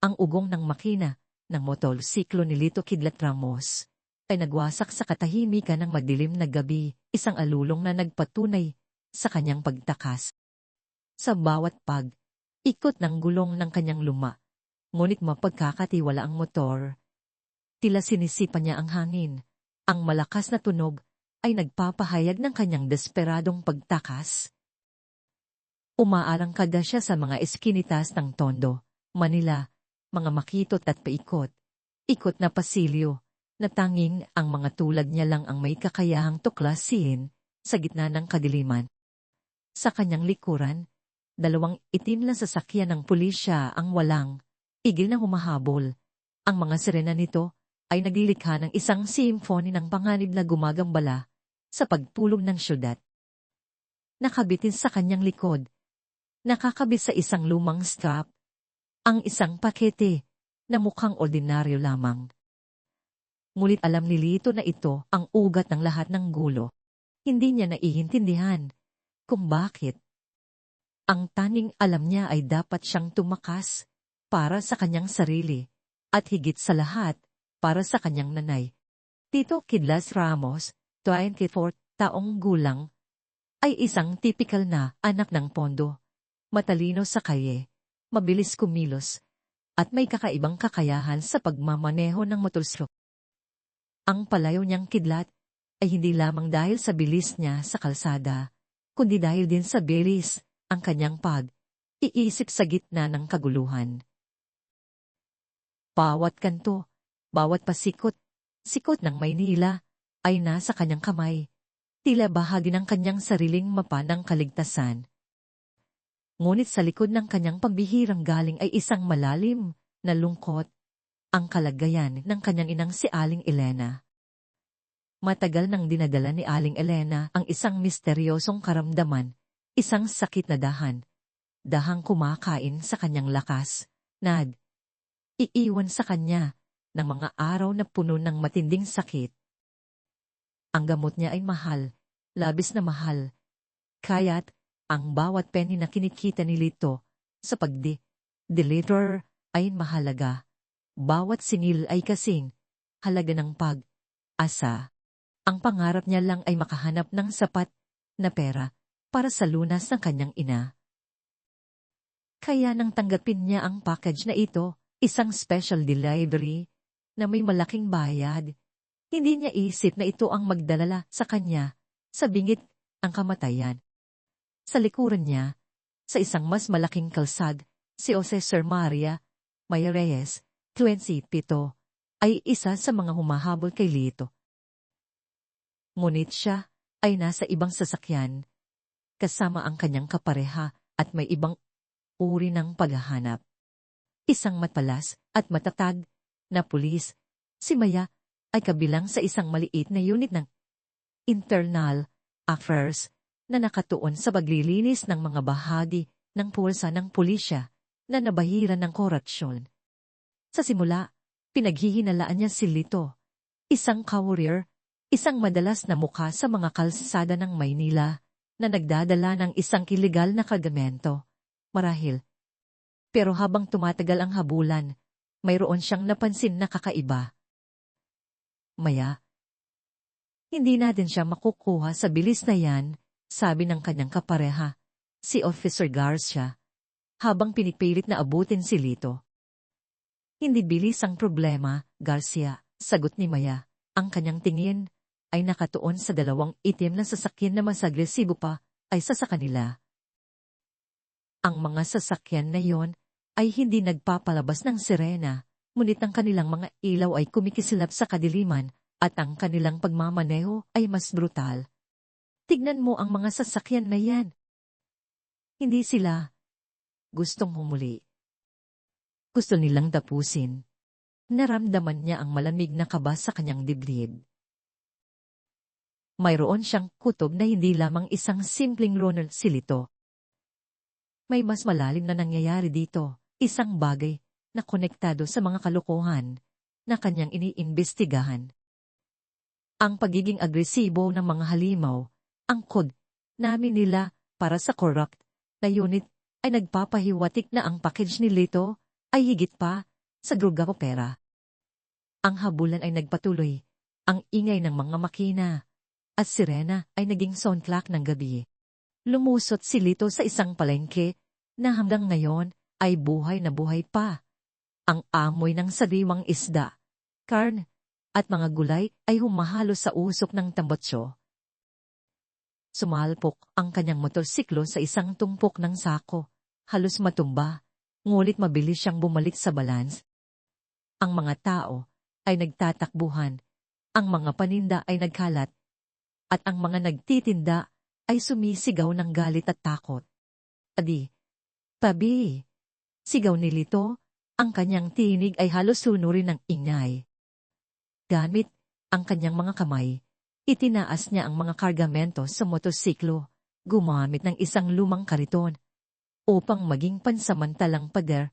Ang ugong ng makina ng motorsiklo ni Lito Kidlat Ramos ay nagwasak sa katahimikan ng madilim na gabi, isang alulong na nagpatunay sa kanyang pagtakas. Sa bawat ikot ng gulong ng kanyang luma, ngunit mapagkakatiwala ang motor. Tila sinisipa niya ang hangin. Ang malakas na tunog ay nagpapahayag ng kanyang desperadong pagtakas. Umaarangkada siya sa mga eskinitas ng Tondo, Manila, mga makitot at paikot. Ikot na pasilyo, na tanging ang mga tulad niya lang ang may kakayahang tuklasin sa gitna ng kadiliman. Sa kanyang likuran, dalawang itim na sasakyan ng pulisya ang walang igil na humahabol. Ang mga sirena nito ay naglilikha ng isang symphony ng panganib na gumagambala sa pagtulog ng syudad. Nakabitin sa kanyang likod, nakakabit sa isang lumang strap, ang isang pakete na mukhang ordinaryo lamang. Ngunit alam ni Lito na ito ang ugat ng lahat ng gulo. Hindi niya naiintindihan kung bakit. Ang tanging alam niya ay dapat siyang tumakas para sa kanyang sarili at higit sa lahat para sa kanyang nanay. Tito Kidlat Ramos, 24 taong gulang, ay isang typical na anak ng Pondo. Matalino sa kalye, mabilis kumilos, at may kakaibang kakayahan sa pagmamaneho ng motorsiklo. Ang palayo niyang kidlat ay hindi lamang dahil sa bilis niya sa kalsada, kundi dahil din sa bilis ang kanyang iisip sa gitna ng kaguluhan. Bawat kanto, bawat sikot ng Maynila ay nasa kanyang kamay, tila bahagi ng kanyang sariling mapa ng kaligtasan. Ngunit sa likod ng kanyang pambihirang galing ay isang malalim na lungkot, ang kalagayan ng kanyang inang si Aling Elena. Matagal nang dinadala ni Aling Elena ang isang misteryosong karamdaman, isang sakit na dahang kumakain sa kanyang lakas, iiwan sa kanya ng mga araw na puno ng matinding sakit. Ang gamot niya ay mahal, labis na mahal. Kaya't ang bawat penny na kinikita ni Lito sa pag-deliver ay mahalaga. Bawat singil ay kasing halaga ng pag-asa. Ang pangarap niya lang ay makahanap ng sapat na pera para sa lunas ng kanyang ina. Kaya nang tanggapin niya ang package na ito, isang special delivery na may malaking bayad, hindi niya isip na ito ang magdalala sa kanya sa bingit ang kamatayan. Sa likuran niya, sa isang mas malaking kalsad, si Jose Sir Maria Mayareyes, 27, ay isa sa mga humahabol kay Lito. Ngunit siya ay nasa ibang sasakyan, kasama ang kanyang kapareha at may ibang uri ng paghahanap. Isang matalas at matatag na pulis, si Maya, ay kabilang sa isang maliit na unit ng Internal Affairs na nakatuon sa paglilinis ng mga bahagi ng pulsa ng pulisya na nabahiran ng korupsyon. Sa simula, pinaghihinalaan niya si Lito, isang courier, isang madalas na mukha sa mga kalsada ng Maynila na nagdadala ng isang iligal na kargamento. Marahil. Pero habang tumatagal ang habulan, mayroon siyang napansin na kakaiba. Maya, hindi natin siya makukuha sa bilis na yan, sabi ng kanyang kapareha, si Officer Garcia, habang pinipilit na abutin si Lito. Hindi bilis ang problema, Garcia, sagot ni Maya. Ang kanyang tingin ay nakatuon sa dalawang itim na sasakyan na mas agresibo pa ay sa kanila. Ang mga sasakyan na yon ay hindi nagpapalabas ng sirena, ngunit ang kanilang mga ilaw ay kumikislap sa kadiliman at ang kanilang pagmamaneho ay mas brutal. Tignan mo ang mga sasakyan na yan. Hindi sila gustong humuli. Gusto nilang tapusin. Naramdaman niya ang malamig na kaba sa kanyang dibdib. Mayroon siyang kutob na hindi lamang isang simpleng runner si Lito. May mas malalim na nangyayari dito, isang bagay na konektado sa mga kalokohan na kanyang iniimbestigahan. Ang pagiging agresibo ng mga halimaw, ang code namin nila para sa corrupt na unit ay nagpapahiwatik na ang package ni Lito ay higit pa sa Druga Opera. Ang habulan ay nagpatuloy, ang ingay ng mga makina, at sirena ay naging soundtrack ng gabi. Lumusot si Lito sa isang palengke na hanggang ngayon ay buhay na buhay pa. Ang amoy ng sariwang isda, karne, at mga gulay ay humahalo sa usok ng tambotso. Sumalpok ang kanyang motorsiklo sa isang tumpok ng sako, halos matumba, ngulit mabilis siyang bumalik sa balance. Ang mga tao ay nagtatakbuhan, ang mga paninda ay nagkalat, at ang mga nagtitinda ay sumisigaw ng galit at takot. Adi, tabi, sigaw ni Lito, ang kanyang tinig ay halos sunurin ng ingay. Gamit ang kanyang mga kamay, itinaas niya ang mga kargamento sa motorsiklo, gumamit ng isang lumang kariton upang maging pansamantalang pader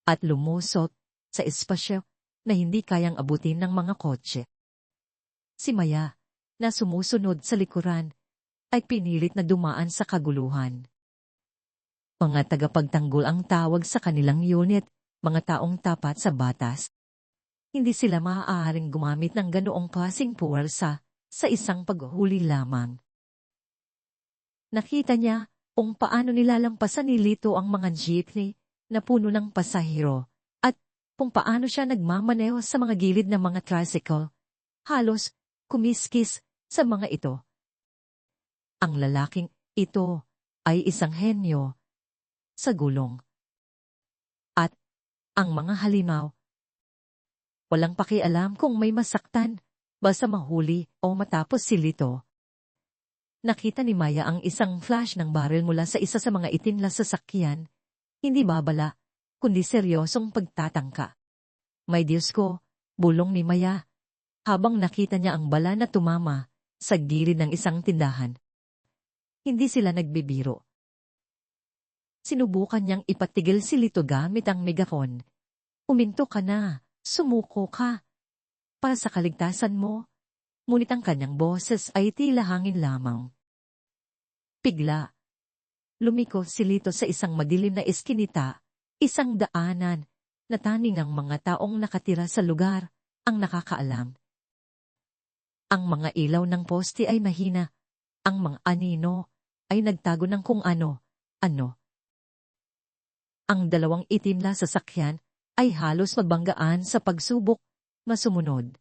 at lumusot sa espasyo na hindi kayang abutin ng mga kotse. Si Maya, na sumusunod sa likuran, ay pinilit na dumaan sa kaguluhan. Mga tagapagtanggol ang tawag sa kanilang unit, mga taong tapat sa batas. Hindi sila maaaring gumamit ng ganoong klaseng puwersa sa isang paghuli lamang. Nakita niya kung paano nilalampasan ni Lito ang mga jeepney na puno ng pasahero at kung paano siya nagmamaneho sa mga gilid ng mga tricycle, halos kumiskis sa mga ito. Ang lalaking ito ay isang henyo sa gulong. At ang mga halimaw, walang pakialam kung may masaktan, basta mahuli o matapos si Lito. Nakita ni Maya ang isang flash ng baril mula sa isa sa mga itim na sasakyan, hindi babala, kundi seryosong pagtatangka. May Diyos ko, bulong ni Maya, habang nakita niya ang bala na tumama sa gilid ng isang tindahan. Hindi sila nagbibiro. Sinubukan niyang ipatigil si Lito gamit ang megaphone. Uminto ka na, sumuko ka. Para sa kaligtasan mo. Ngunit ang kanyang boses ay tila hangin lamang. Bigla. Lumiko si Lito sa isang madilim na eskinita, isang daanan, na tanging ang mga taong nakatira sa lugar ang nakakaalam. Ang mga ilaw ng poste ay mahina, ang mga anino ay nagtago ng kung ano. Ang dalawang itim na sasakyan ay halos magbanggaan sa pagsubok na sumunod.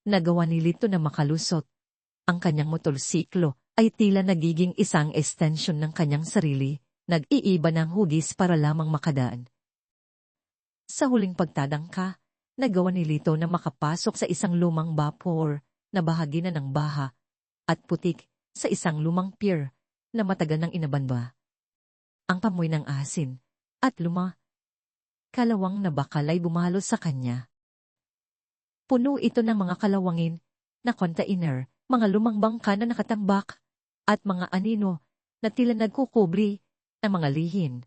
Nagawa ni Lito na makalusot. Ang kanyang motorsiklo ay tila nagiging isang extension ng kanyang sarili, nag-iiba ng hugis para lamang makadaan. Sa huling pagtadangka, nagawa ni Lito na makapasok sa isang lumang vapor na bahagi na ng baha at putik sa isang lumang pier na matagal nang inabanba. Ang pamoy ng asin at kalawang na bakal ay bumalo sa kanya. Puno ito ng mga kalawangin na container, mga lumang bangka na nakatambak, at mga anino na tila nagkukubri ng mga lihin.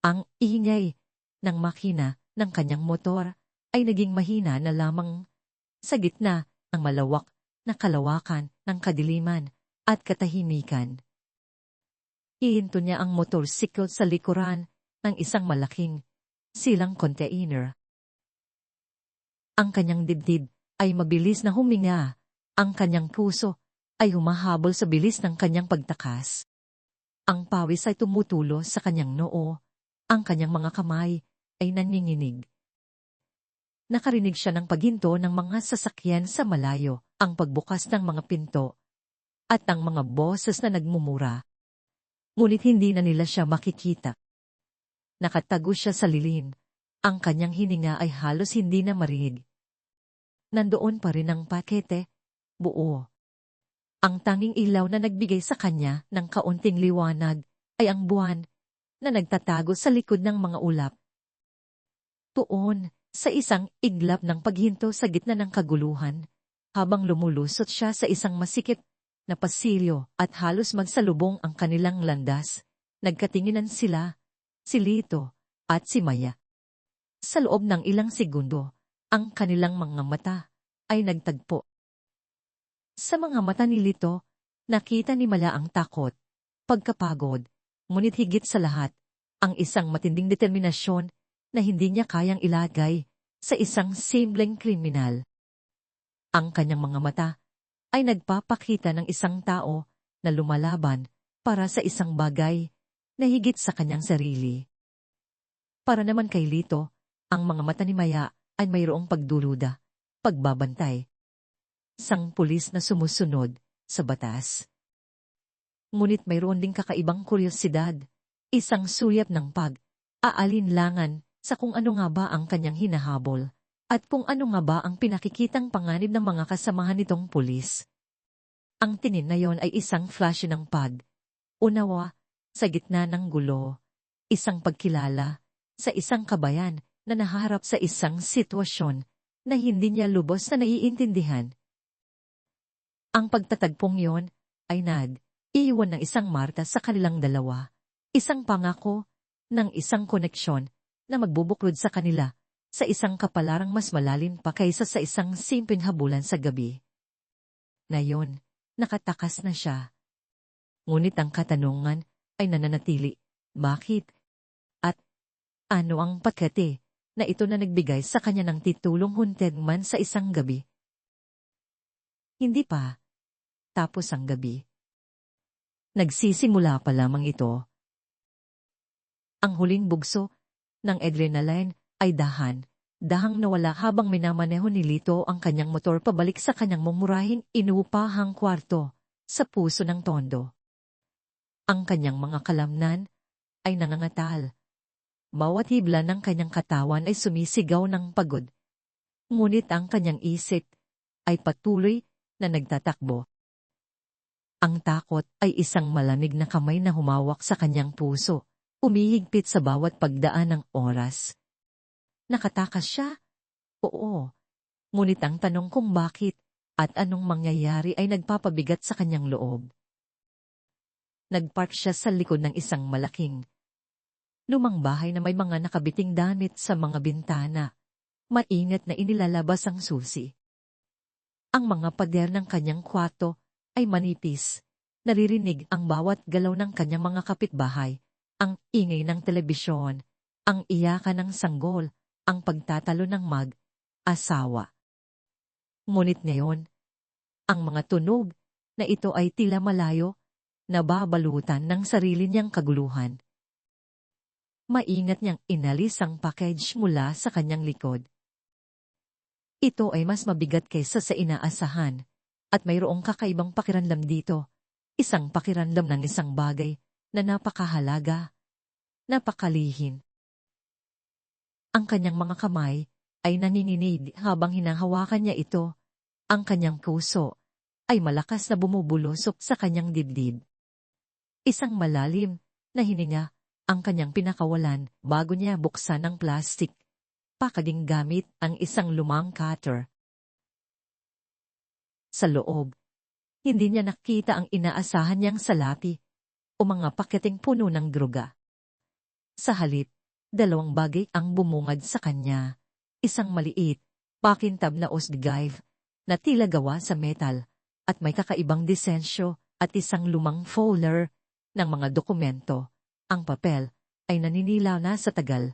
Ang ingay ng makina ng kanyang motor ay naging mahina na lamang sa gitna ng malawak na kalawakan ng kadiliman at katahimikan. Hihinto niya ang motorsiklo sa likuran ng isang malaking silang container. Ang kanyang dibdib ay mabilis na huminga, ang kanyang puso ay humahabol sa bilis ng kanyang pagtakas. Ang pawis ay tumutulo sa kanyang noo, ang kanyang mga kamay ay nanginginig. Nakarinig siya ng paghinto ng mga sasakyan sa malayo, ang pagbukas ng mga pinto, at ang mga boses na nagmumura. Ngunit hindi na nila siya makikita. Nakatago siya sa lilim, ang kanyang hininga ay halos hindi na marinig. Nandoon pa rin ang pakete, buo. Ang tanging ilaw na nagbigay sa kanya ng kaunting liwanag ay ang buwan na nagtatago sa likod ng mga ulap. Tuon sa isang iglap ng paghinto sa gitna ng kaguluhan, habang lumulusot siya sa isang masikip na pasilyo at halos magsalubong ang kanilang landas, nagkatinginan sila, si Lito at si Maya. Sa loob ng ilang segundo, ang kanilang mga mata ay nagtagpo. Sa mga mata ni Lito, nakita ni Maya ang takot, pagkapagod, ngunit higit sa lahat, ang isang matinding determinasyon na hindi niya kayang ilagay sa isang simpleng kriminal. Ang kanyang mga mata ay nagpapakita ng isang tao na lumalaban para sa isang bagay na higit sa kanyang sarili. Para naman kay Lito, ang mga mata ni Maya ay mayroong pagduruda, pagbabantay. Isang pulis na sumusunod sa batas. Ngunit mayroon ding kakaibang kuryosidad, isang suyap ng pag-aalinlangan sa kung ano nga ba ang kanyang hinahabol at kung ano nga ba ang pinakikitang panganib ng mga kasamahan nitong pulis. Ang tingin na yon ay isang flash ng unawa sa gitna ng gulo, isang pagkilala sa isang kabayan na nahaharap sa isang sitwasyon na hindi niya lubos na naiintindihan. Ang pagtatagpong yon ay iiwan ng isang marka sa kanilang dalawa, isang pangako ng isang koneksyon na magbubuklod sa kanila sa isang kapalarang mas malalim pa kaysa sa isang simpleng habulan sa gabi. Ngayon, nakatakas na siya. Ngunit ang katanungan ay nananatili, bakit? At ano ang pakete na ito na nagbigay sa kanya ng titulong hunted man sa isang gabi? Hindi pa. Tapos ang gabi. Nagsisimula pa lamang ito. Ang huling bugso ng adrenaline ay dahang nawala habang minamaneho ni Lito ang kanyang motor pabalik sa kanyang mumurahing inuupahang kwarto sa puso ng Tondo. Ang kanyang mga kalamnan ay nangangatal. Bawat hibla ng kanyang katawan ay sumisigaw ng pagod. Ngunit ang kanyang isip ay patuloy na nagtatakbo. Ang takot ay isang malamig na kamay na humawak sa kanyang puso, umihigpit sa bawat pagdaan ng oras. Nakatakas siya? Oo. Ngunit ang tanong kung bakit at anong mangyayari ay nagpapabigat sa kanyang loob. Nagpark siya sa likod ng isang malaking lumang bahay na may mga nakabiting damit sa mga bintana. Maingat na inilalabas ang susi. Ang mga pader ng kanyang kwarto ay manipis. Naririnig ang bawat galaw ng kanyang mga kapitbahay, ang ingay ng telebisyon, ang iyakan ng sanggol, ang pagtatalo ng mag-asawa. Ngunit ngayon, ang mga tunog na ito ay tila malayo, nababalutan ng sarili niyang kaguluhan. Maingat niyang inalis ang package mula sa kanyang likod. Ito ay mas mabigat kaysa sa inaasahan. At mayroong kakaibang pakiramdam dito, isang pakiramdam ng isang bagay na napakahalaga, napakalihin. Ang kanyang mga kamay ay nanginginig habang hinahawakan niya ito, ang kanyang puso ay malakas na bumubulosok sa kanyang dibdib. Isang malalim na hininga ang kanyang pinakawalan bago niya buksan ang plastic, packaging gamit ang isang lumang cutter. Sa loob, hindi niya nakita ang inaasahan niyang salapi o mga paketeng puno ng droga. Sa halip, dalawang bagay ang bumungad sa kanya. Isang maliit, pakintab na osdigive na tila gawa sa metal at may kakaibang disensyo at isang lumang folder ng mga dokumento. Ang papel ay naninilaw na sa tagal.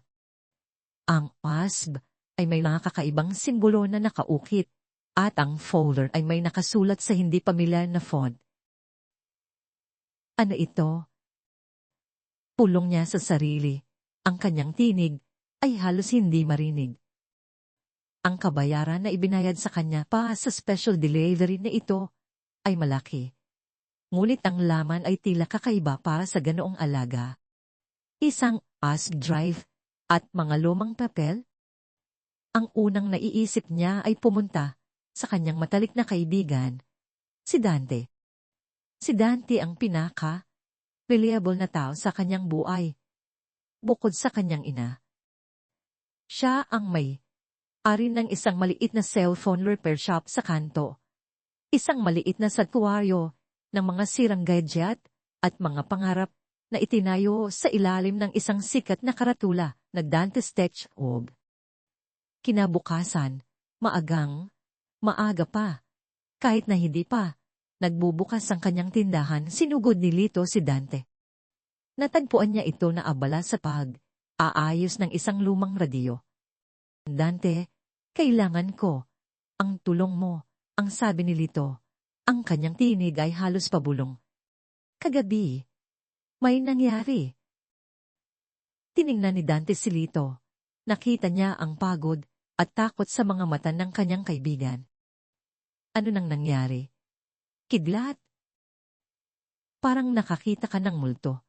Ang USB ay may mga kakaibang simbolo na nakaukit. At ang folder ay may nakasulat sa hindi pamilyar na font. Ano ito? Pulong niya sa sarili. Ang kanyang tinig ay halos hindi marinig. Ang kabayaran na ibinayad sa kanya pa sa special delivery na ito ay malaki. Ngunit ang laman ay tila kakaiba para sa ganoong alaga. Isang USB drive at mga lumang papel. Ang unang naiisip niya ay pumunta sa kanyang matalik na kaibigan, si Dante. Si Dante ang reliable na tao sa kanyang buhay. Bukod sa kanyang ina. Siya ang may-ari ng isang maliit na cellphone repair shop sa kanto. Isang maliit na santuaryo ng mga sirang gadget at mga pangarap na itinayo sa ilalim ng isang sikat na karatula na Dante's Tech Hub. Kinabukasan, maaga pa. Kahit na hindi pa, nagbubukas ang kanyang tindahan, sinugod ni Lito si Dante. Natagpuan niya ito na abala sa Aayos ng isang lumang radyo. Dante, kailangan ko ang tulong mo, ang sabi ni Lito. Ang kanyang tinig ay halos pabulong. Kagabi, may nangyari. Tiningnan ni Dante si Lito. Nakita niya ang pagod at takot sa mga mata ng kanyang kaibigan. Ano nang nangyari? Kidlat. Parang nakakita ka ng multo.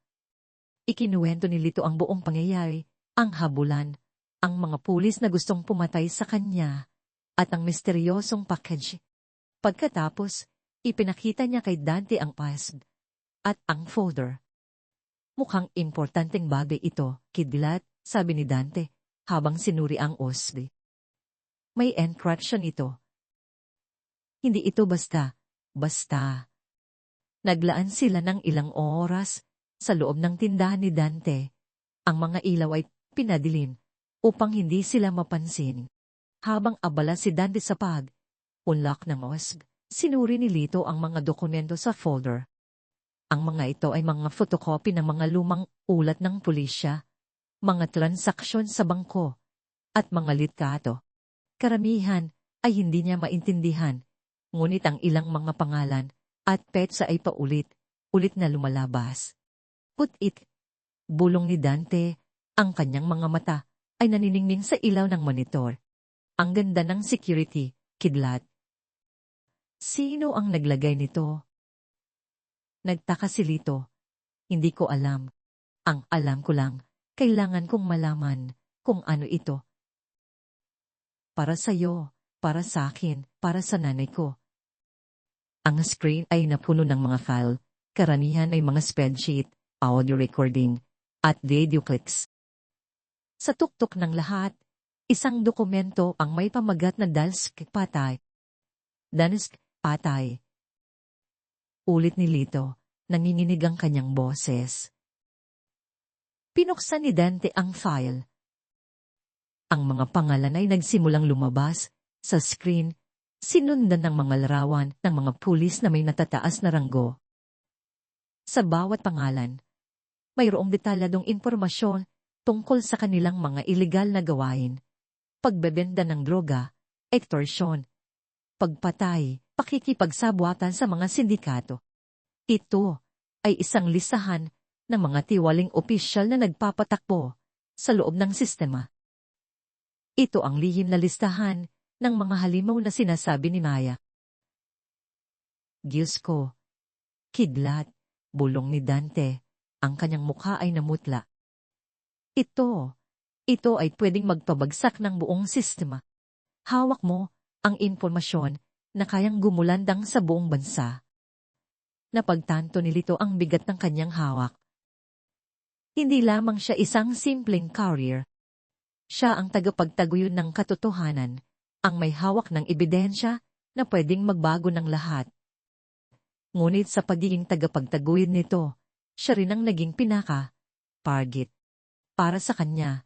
Ikinuwento ni Lito ang buong pangyayari, ang habulan, ang mga pulis na gustong pumatay sa kanya, at ang misteryosong package. Pagkatapos, ipinakita niya kay Dante ang USB at ang folder. Mukhang importanteng bagay ito, Kidlat, sabi ni Dante, habang sinuri ang USB. May encryption ito. Hindi ito basta. Naglaan sila ng ilang oras sa loob ng tindahan ni Dante. Ang mga ilaw ay pinadilim upang hindi sila mapansin. Habang abala si Dante sa pag-unlock ng USB, sinuri ni Lito ang mga dokumento sa folder. Ang mga ito ay mga photocopy ng mga lumang ulat ng pulisya, mga transaksyon sa bangko, at mga litrato. Karamihan ay hindi niya maintindihan, ngunit ang ilang mga pangalan at petsa ay paulit-ulit na lumalabas. Put-it, bulong ni Dante, ang kanyang mga mata ay naniningning sa ilaw ng monitor. Ang ganda ng security, Kidlat. Sino ang naglagay nito? Nagtaka si Lito. Hindi ko alam. Ang alam ko lang, kailangan kong malaman kung ano ito. Para sa'yo, para sa akin, para sa nanay ko. Ang screen ay napuno ng mga file, karamihan ay mga spreadsheet, audio recording, at video clicks. Sa tuktok ng lahat, isang dokumento ang may pamagat na Dansk Patay. Dansk Patay. Ulit ni Lito, nanginginig ang kanyang boses. Pinuksan ni Dante ang file. Ang mga pangalan ay nagsimulang lumabas sa screen, sinundan ng mga larawan ng mga pulis na may natataas na ranggo. Sa bawat pangalan, mayroong detalyadong impormasyon tungkol sa kanilang mga ilegal na gawain, pagbebenta ng droga, extortion, pagpatay, pakikipagsabwatan sa mga sindikato. Ito ay isang listahan ng mga tiwaling opisyal na nagpapatakbo sa loob ng sistema. Ito ang lihim na listahan ng mga halimaw na sinasabi ni Maya. Diyos ko, Kidlat, bulong ni Dante, ang kanyang mukha ay namutla. Ito ay pwedeng magpabagsak ng buong sistema. Hawak mo ang impormasyon na kayang gumulandang sa buong bansa. Napagtanto ni Lito ang bigat ng kanyang hawak. Hindi lamang siya isang simpleng courier. Siya ang tagapagtaguyod ng katotohanan, ang may hawak ng ebidensya na pwedeng magbago ng lahat. Ngunit sa pagiging tagapagtaguyod nito, siya rin ang naging target. Para sa kanya,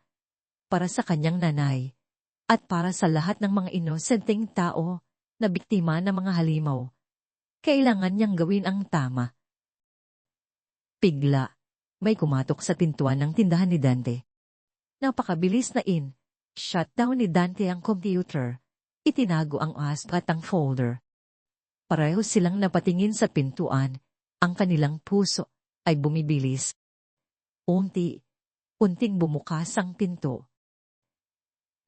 para sa kanyang nanay, at para sa lahat ng mga inosenteng tao na biktima ng mga halimaw. Kailangan niyang gawin ang tama. Bigla, may kumatok sa pintuan ng tindahan ni Dante. Napakabilis na shutdown ni Dante ang computer. Itinago ang USB at ang folder. Pareho silang napatingin sa pintuan. Ang kanilang puso ay bumibilis. Unting bumukas ang pinto.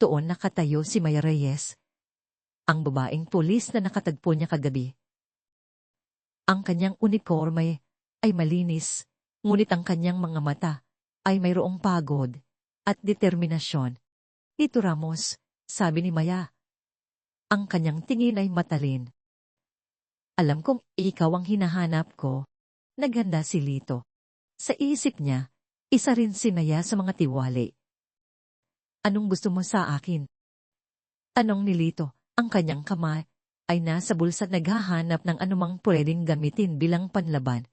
Doon nakatayo si Maya Reyes, ang babaeng pulis na nakatagpo niya kagabi. Ang kanyang uniforme ay malinis, ngunit ang kanyang mga mata ay mayroong pagod at determinasyon. Lito Ramos, sabi ni Maya. Ang kanyang tingin ay matalin. Alam kong ikaw ang hinahanap ko. Naghanda si Lito. Sa isip niya, isa rin si Maya sa mga tiwali. Anong gusto mo sa akin? Tanong ni Lito, ang kanyang kamay ay nasa bulsa at naghahanap ng anumang pwedeng gamitin bilang panlaban.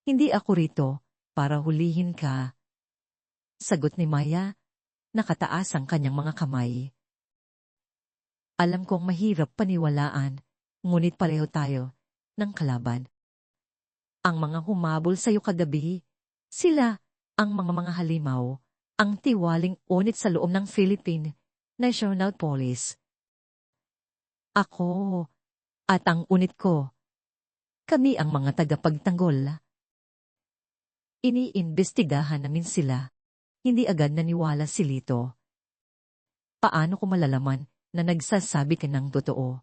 Hindi ako rito para hulihin ka. Sagot ni Maya, nakataas ang kanyang mga kamay. Alam kong mahirap paniwalaan, ngunit pareho tayo ng kalaban. Ang mga humabol sa iyo kagabi, sila ang mga halimaw ang tiwaling unit sa loob ng Philippine National Police. Ako at ang unit ko, kami ang mga tagapagtanggol. Iniimbestigahan namin sila. Hindi agad naniwala si Lito. Paano ko malalaman na nagsasabi ka ng totoo?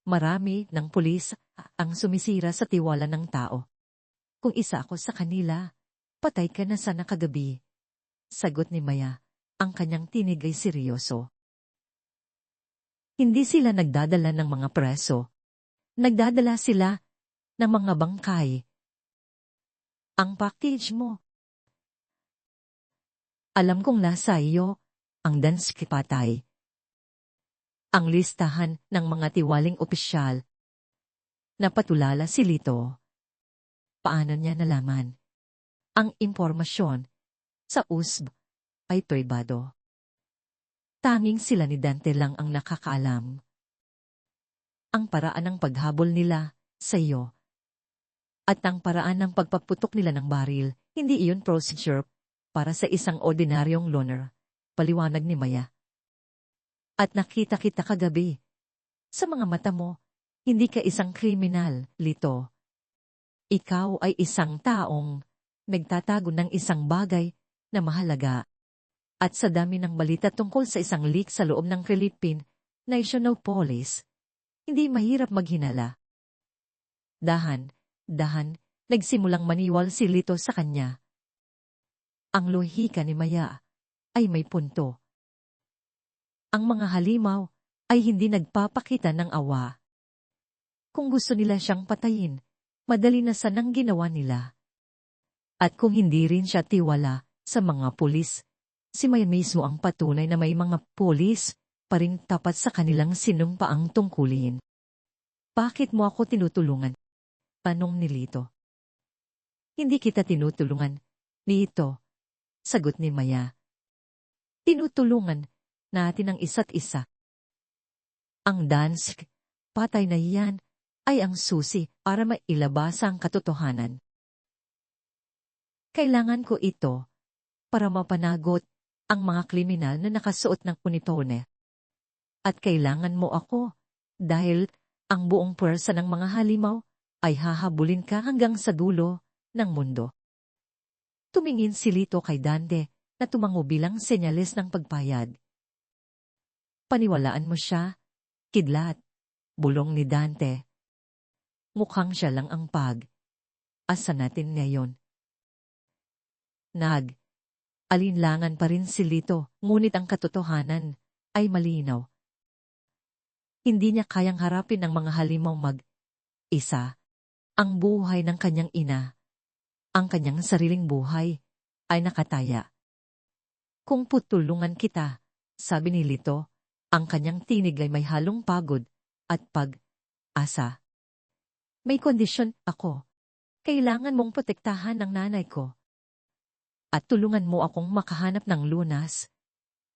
Marami ng pulis ang sumisira sa tiwala ng tao. Kung isa ako sa kanila, patay ka na sana kagabi. Sagot ni Maya, ang kanyang tinig ay seryoso. Hindi sila nagdadala ng mga preso. Nagdadala sila ng mga bangkay. Ang package mo. Alam kong nasa iyo ang Danske patay. Ang listahan ng mga tiwaling opisyal. Napatulala si Lito. Paano niya nalaman? Ang impormasyon sa USB ay pribado. Tanging sila ni Dante lang ang nakakaalam. Ang paraan ng paghabol nila sa iyo at ang paraan ng pagpaputok nila ng baril, hindi iyon procedure para sa isang ordinaryong loner, paliwanag ni Maya. At nakita kita kagabi. Sa mga mata mo, hindi ka isang kriminal, Lito. Ikaw ay isang taong nagtatago ng isang bagay na mahalaga. At sa dami ng balita tungkol sa isang leak sa loob ng Philippine National Police, hindi mahirap maghinala. Dahan, nagsimulang maniwal si Lito sa kanya. Ang lohika ni Maya ay may punto. Ang mga halimaw ay hindi nagpapakita ng awa. Kung gusto nila siyang patayin, madali na sanang ginawa nila. At kung hindi rin siya tiwala sa mga pulis, si Maya mismo ang patunay na may mga pulis pa rin tapat sa kanilang sinumpaang tungkulin. Bakit mo ako tinutulungan? Tanong ni Lito. Hindi kita tinutulungan, Lito. Sagot ni Maya. Tinutulungan natin ang isa't isa. Ang Danske patay na iyan ay ang susi para mailabas ang katotohanan. Kailangan ko ito para mapanagot ang mga kriminal na nakasuot ng uniforme. At kailangan mo ako dahil ang buong pwersa ng mga halimaw ay hahabulin ka hanggang sa dulo ng mundo. Tumingin si Lito kay Dante na tumango bilang senyales ng pagpayag. Paniwalaan mo siya, kidlat, bulong ni Dante. Mukhang siya lang ang asa natin ngayon. Alinlangan pa rin si Lito, ngunit ang katotohanan ay malinaw. Hindi niya kayang harapin ang mga halimaw mag-isa. Ang buhay ng kanyang ina, ang kanyang sariling buhay, ay nakataya. Kung putulungan kita, sabi ni Lito, ang kanyang tinig ay may halong pagod at pag-asa. May kondisyon ako. Kailangan mong protektahan ang nanay ko. At tulungan mo akong makahanap ng lunas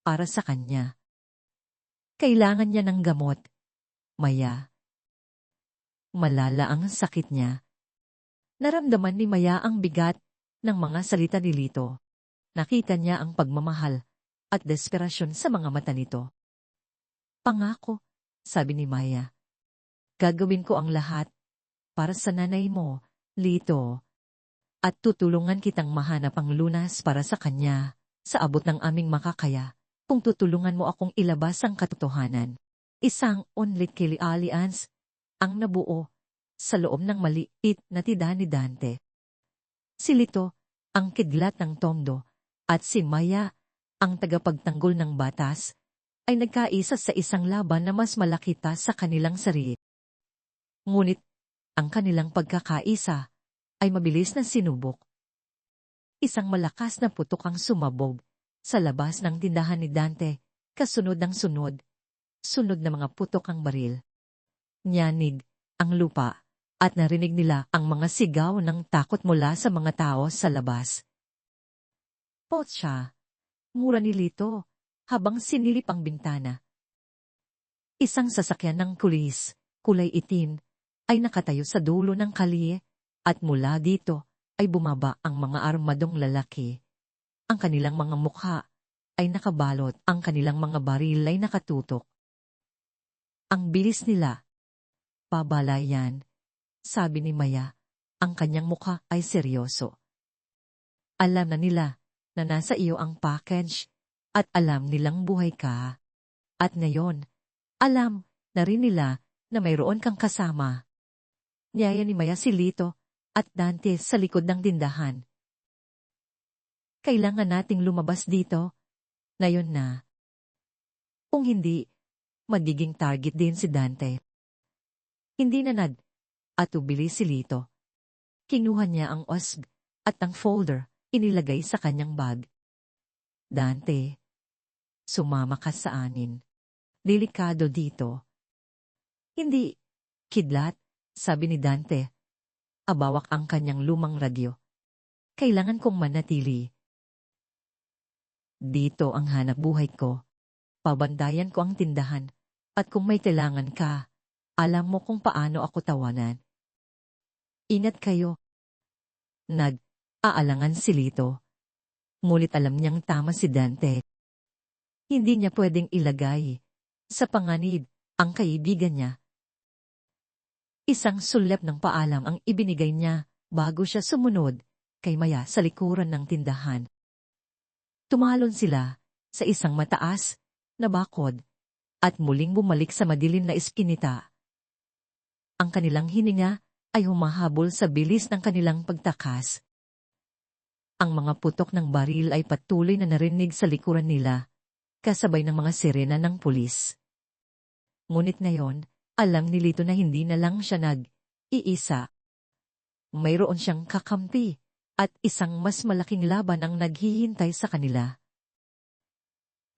para sa kanya. Kailangan niya ng gamot, Maya. Malala ang sakit niya. Naramdaman ni Maya ang bigat ng mga salita ni Lito. Nakita niya ang pagmamahal at desperasyon sa mga mata nito. Pangako, sabi ni Maya. Gagawin ko ang lahat para sa nanay mo, Lito. At tutulungan kitang mahanap ang lunas para sa kanya sa abot ng aming makakaya kung tutulungan mo akong ilabas ang katotohanan. Isang only kill alliance ang nabuo sa loob ng maliit na tindahan ni Dante. Si Lito, ang kidlat ng Tondo, at si Maya, ang tagapagtanggol ng batas, ay nagkaisa sa isang laban na mas malaki sa kanilang sarili. Ngunit, ang kanilang pagkakaisa ay mabilis na sinubok. Isang malakas na putok ang sumabog sa labas ng tindahan ni Dante, kasunod ng sunod na mga putok ang baril. Nyanig ang lupa at narinig nila ang mga sigaw ng takot mula sa mga tao sa labas. Potsa! Mura ni Lito habang sinilip ang bintana. Isang sasakyan ng pulis, kulay itim, ay nakatayo sa dulo ng kalye at mula dito ay bumaba ang mga armadong lalaki. Ang kanilang mga mukha ay nakabalot, ang kanilang mga baril ay nakatutok. Ang bilis nila. Pabalayan, sabi ni Maya, ang kanyang mukha ay seryoso. Alam na nila na nasa iyo ang package at alam nilang buhay ka. At ngayon, alam na rin nila na mayroon kang kasama. Niyaya ni Maya si Lito at Dante sa likod ng tindahan. Kailangan nating lumabas dito. Ngayon na. Kung hindi, magiging target din si Dante. Hindi na atubili si Lito. Kinuha niya ang OSG at ang folder, inilagay sa kanyang bag. Dante, sumama ka sa anin. Delikado dito. Hindi, kidlat, sabi ni Dante. Abawak ang kanyang lumang radyo. Kailangan kong manatili. Dito ang hanap buhay ko. Pabandayan ko ang tindahan. At kung may kailangan ka, alam mo kung paano ako tawanan. Ingat kayo. Nag-aalangan si Lito. Ngunit alam niyang tama si Dante. Hindi niya pwedeng ilagay sa panganib ang kaibigan niya. Isang sulyap ng paalam ang ibinigay niya bago siya sumunod kay Maya sa likuran ng tindahan. Tumalon sila sa isang mataas na bakod at muling bumalik sa madilim na iskinita. Ang kanilang hininga ay humahabol sa bilis ng kanilang pagtakas. Ang mga putok ng baril ay patuloy na narinig sa likuran nila, kasabay ng mga sirena ng pulis. Ngunit ngayon, alam ni Lito na hindi na lang siya nag-iisa. Mayroon siyang kakampi at isang mas malaking laban ang naghihintay sa kanila.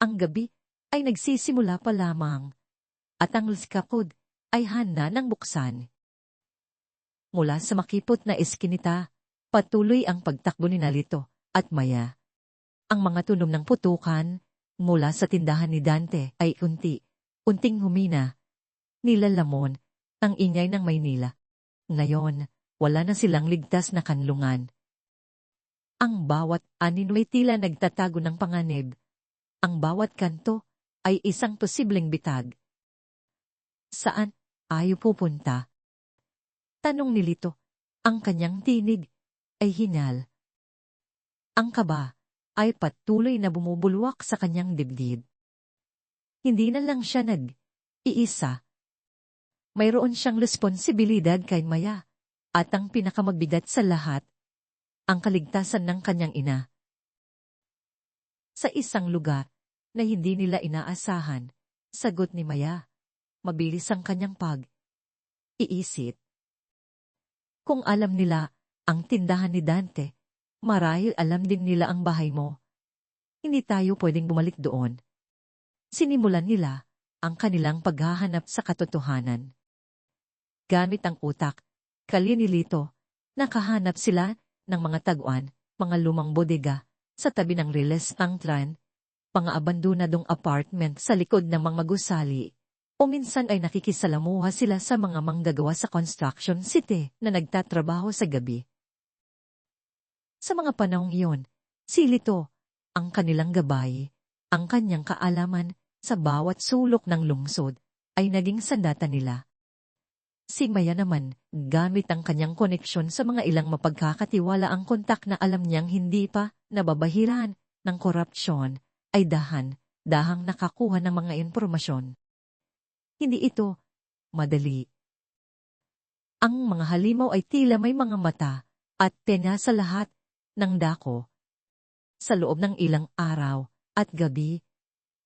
Ang gabi ay nagsisimula pa lamang at ang liskakod ay handa ng buksan. Mula sa makipot na eskinita, patuloy ang pagtakbo ni Lito at Maya. Ang mga tunog ng putukan mula sa tindahan ni Dante ay unting humina. Nilalamon ang ingay ng Maynila. Ngayon, wala na silang ligtas na kanlungan. Ang bawat anin ay tila nagtatago ng panganib. Ang bawat kanto ay isang posibleng bitag. Saan ayaw pupunta? Tanong ni Lito. Ang kanyang tinig ay hinal. Ang kaba ay patuloy na bumubulwak sa kanyang dibdib. Hindi na lang siya nag-iisa. Mayroon siyang responsibilidad kay Maya at ang pinakamagbigat sa lahat, ang kaligtasan ng kanyang ina. Sa isang lugar na hindi nila inaasahan, sagot ni Maya, mabilis ang kanyang pag-iisip. Kung alam nila ang tindahan ni Dante, marahil alam din nila ang bahay mo. Hindi tayo pwedeng bumalik doon. Sinimulan nila ang kanilang paghahanap sa katotohanan. Gamit ang utak, kali ni Lito, nakahanap sila ng mga taguan, mga lumang bodega, sa tabi ng riles ng tren, mga abandonadong apartment sa likod ng mga gusali, o minsan ay nakikisalamuha sila sa mga manggagawa sa construction city na nagtatrabaho sa gabi. Sa mga panahong iyon, si Lito, ang kanilang gabay, ang kanyang kaalaman sa bawat sulok ng lungsod, ay naging sandata nila. Si Maya naman, gamit ang kanyang koneksyon sa mga ilang mapagkakatiwala ang kontak na alam niyang hindi pa nababahiran ng korupsyon, ay dahang nakakuha ng mga impormasyon. Hindi ito madali. Ang mga halimaw ay tila may mga mata at tenga sa lahat ng dako. Sa loob ng ilang araw at gabi,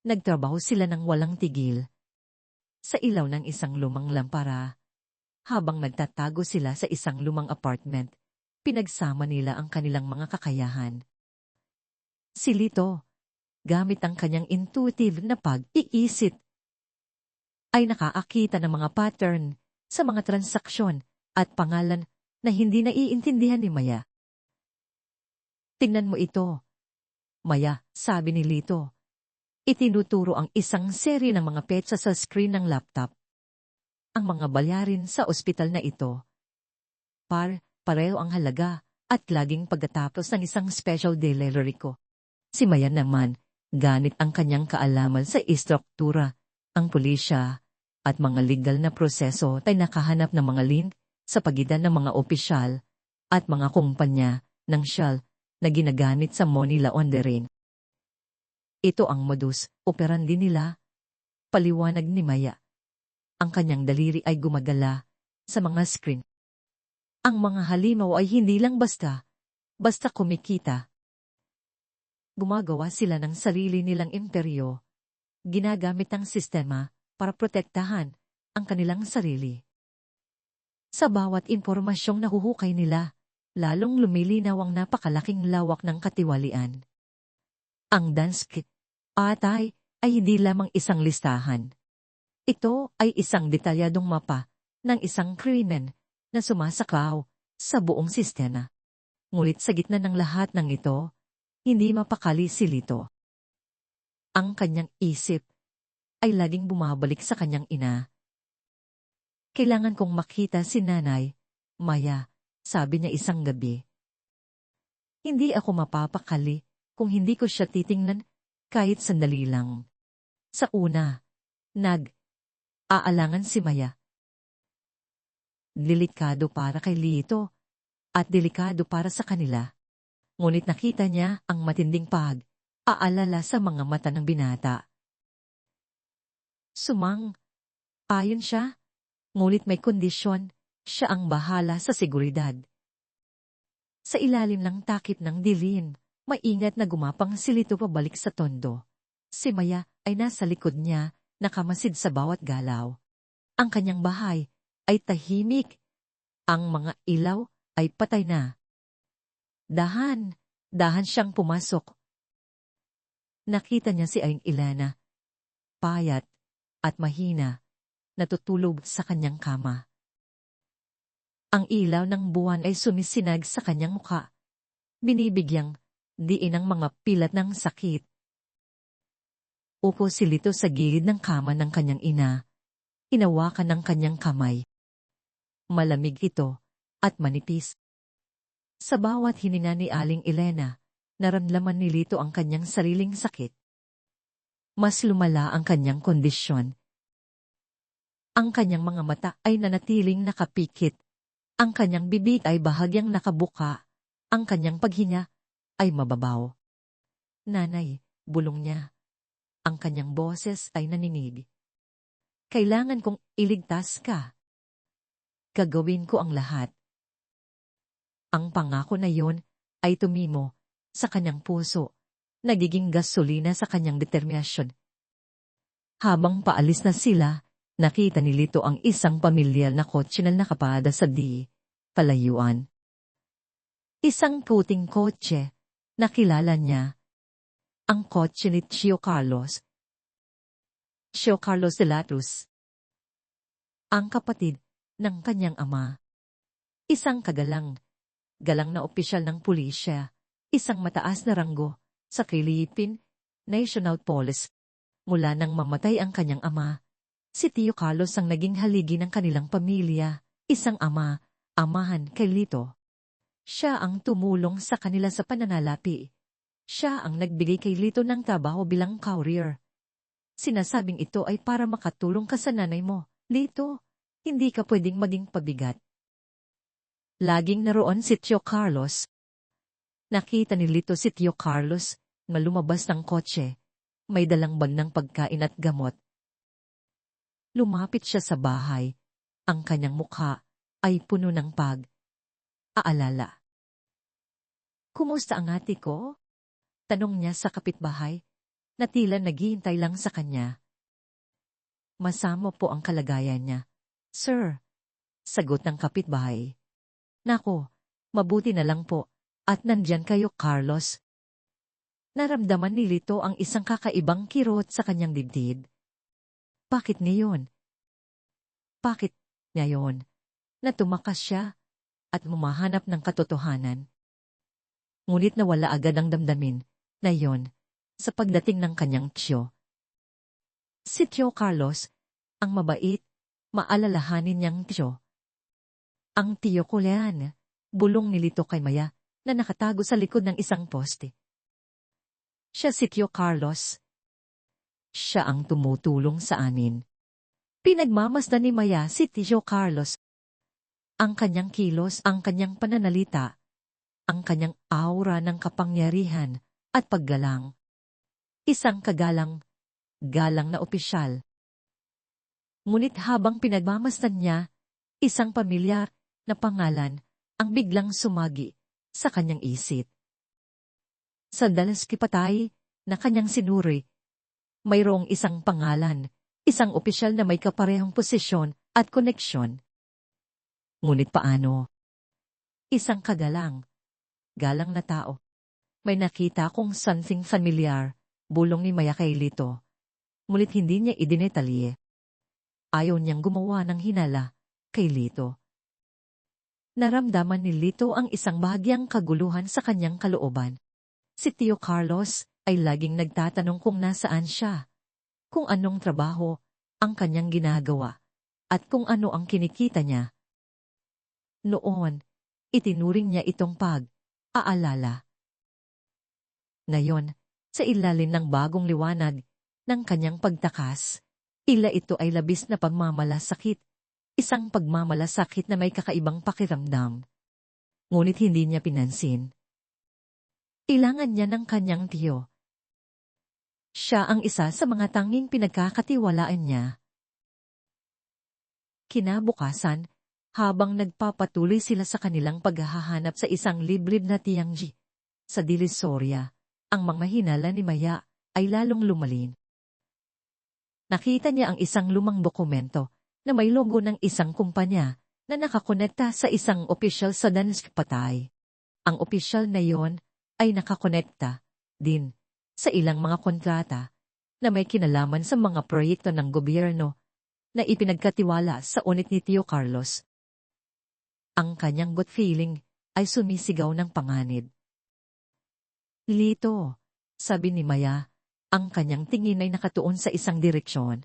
nagtrabaho sila ng walang tigil. Sa ilaw ng isang lumang lampara, habang nagtatago sila sa isang lumang apartment, pinagsama nila ang kanilang mga kakayahan. Si Lito, gamit ang kanyang intuitive na pag-iisip, ay nakaakita ng mga pattern sa mga transaksyon at pangalan na hindi naiintindihan ni Maya. Tingnan mo ito. Maya, sabi ni Lito. Itinuturo ang isang serye ng mga petsa sa screen ng laptop. Ang mga bayarin sa ospital na ito. Pareho ang halaga at laging pagkatapos ng isang special delivery ko. Si Maya naman, Ganit ang kanyang kaalaman sa istruktura, ang pulisya, at mga legal na proseso ay nakahanap ng mga link sa pagitan ng mga opisyal at mga kumpanya ng Shell na ginagamit sa money laundering. Ito ang modus operandi nila, paliwanag ni Maya. Ang kanyang daliri ay gumagala sa mga screen. Ang mga halimaw ay hindi lang basta kumikita. Gumagawa sila ng sarili nilang imperyo, ginagamit ang sistema para protektahan ang kanilang sarili. Sa bawat impormasyong nahuhukay nila, lalong lumilinaw ang napakalaking lawak ng katiwalian. Ang Danske Atay ay hindi lamang isang listahan. Ito ay isang detalyadong mapa ng isang krimen na sumasakaw sa buong sistema. Ngunit sa gitna ng lahat ng ito, hindi mapakali si Lito. Ang kanyang isip ay laging bumabalik sa kanyang ina. Kailangan kong makita si Nanay, Maya, sabi niya isang gabi. Hindi ako mapapakali kung hindi ko siya titingnan kahit sandali lang. Sa una, aalangan si Maya. Delikado para kay Lito at delikado para sa kanila. Ngunit nakita niya ang matinding pag-aalala sa mga mata ng binata. Ayon siya, ngunit may kondisyon, siya ang bahala sa seguridad. Sa ilalim ng takip ng dilim, maingat na gumapang si Lito pabalik sa tondo. Si Maya ay nasa likod niya, nakamasid sa bawat galaw. Ang kanyang bahay ay tahimik. Ang mga ilaw ay patay na. Dahan siyang pumasok. Nakita niya si Aling Ilana, payat at mahina, natutulog sa kanyang kama. Ang ilaw ng buwan ay sumisinag sa kanyang mukha, binibigyang diin ang mga pilat ng sakit. Upo si Lito sa gilid ng kama ng kanyang ina, hinawakan ng kanyang kamay. Malamig ito at manipis. Sa bawat hininga ni Aling Elena, naramdaman ni Lito ang kanyang sariling sakit. Mas lumala ang kanyang kondisyon. Ang kanyang mga mata ay nanatiling nakapikit. Ang kanyang bibig ay bahagyang nakabuka. Ang kanyang paghinga ay mababaw. Nanay, bulong niya. Ang kanyang boses ay naninig. Kailangan kong iligtas ka. Gagawin ko ang lahat. Ang pangako na yon ay tumimo sa kanyang puso, nagiging gasolina sa kanyang determinasyon. Habang paalis na sila, nakita ni Lito ang isang pamilyar na kotse na nakapada sa palayuan. Isang puting kotse, nakilala niya. Ang kotse ni Tio Carlos. Tio Carlos de Latus. Ang kapatid ng kanyang ama. Isang galang na opisyal ng pulisya, isang mataas na ranggo sa Philippine National Police. Mula nang mamatay ang kanyang ama, si Tio Carlos ang naging haligi ng kanilang pamilya, isang amahan kay Lito. Siya ang tumulong sa kanila sa pananalapi. Siya ang nagbigay kay Lito ng trabaho bilang courier. Sinasabing ito ay para makatulong ka sa nanay mo. Lito, hindi ka pwedeng maging pabigat. Laging naroon si Tio Carlos. Nakita ni Lito si Tio Carlos na lumabas ng kotse. May dalang bag ng pagkain at gamot. Lumapit siya sa bahay. Ang kanyang mukha ay puno ng pag-aalala. Kumusta ang ate ko? Tanong niya sa kapitbahay, na tila naghihintay lang sa kanya. Masama po ang kalagayan niya. Sir, sagot ng kapitbahay. Nako, mabuti na lang po, at nandyan kayo, Carlos. Naramdaman ni Lito ang isang kakaibang kirot sa kanyang dibdib. Bakit ngayon? Bakit ngayon? Na tumakas siya at mumahanap ng katotohanan. Ngunit nawala agad ang damdamin na yon sa pagdating ng kanyang tiyo. Si Tio Carlos, ang mabait, maalalahanin niyang tiyo. Ang tiyo ko yan, bulong ni Lito kay Maya na nakatago sa likod ng isang poste. Siya si Tio Carlos. Siya ang tumutulong sa amin. Pinagmamasdan ni Maya si Tio Carlos. Ang kanyang kilos, ang kanyang pananalita, ang kanyang aura ng kapangyarihan at paggalang. Isang galang na opisyal. Ngunit habang pinagmamasdan niya, isang pamilyar na pangalan ang biglang sumagi sa kanyang isip. Sa Dansky patay na kanyang sinuri, mayroong isang pangalan, isang opisyal na may kaparehong posisyon at koneksyon. Ngunit paano? Isang galang na tao. May nakita kong something familiar, bulong ni Maya kay Lito. Ngunit hindi niya idinetalye. Ayaw niyang gumawa ng hinala kay Lito. Naramdaman ni Lito ang isang bahagyang kaguluhan sa kanyang kalooban. Si Tio Carlos ay laging nagtatanong kung nasaan siya, kung anong trabaho ang kanyang ginagawa, at kung ano ang kinikita niya. Noon, itinuring niya itong pag-aalala. Ngayon, sa ilalim ng bagong liwanag ng kanyang pagtakas, tila ito ay labis na pagmamalasakit, isang pagmamalasakit na may kakaibang pakiramdam. Ngunit hindi niya pinansin. Kailangan niya ng kanyang tiyo. Siya ang isa sa mga tanging pinagkakatiwalaan niya. Kinabukasan, habang nagpapatuloy sila sa kanilang paghahanap sa isang liblib na Tiangji, sa Divisoria, ang mga hinala ni Maya ay lalong lumalin. Nakita niya ang isang lumang dokumento na may logo ng isang kumpanya na nakakonekta sa isang opisyal sa Dansky patay. Ang opisyal na yon ay nakakonekta din sa ilang mga kontrata na may kinalaman sa mga proyekto ng gobyerno na ipinagkatiwala sa unit ni Tio Carlos. Ang kanyang gut feeling ay sumisigaw ng panganib. Lito, sabi ni Maya, ang kanyang tingin ay nakatuon sa isang direksyon.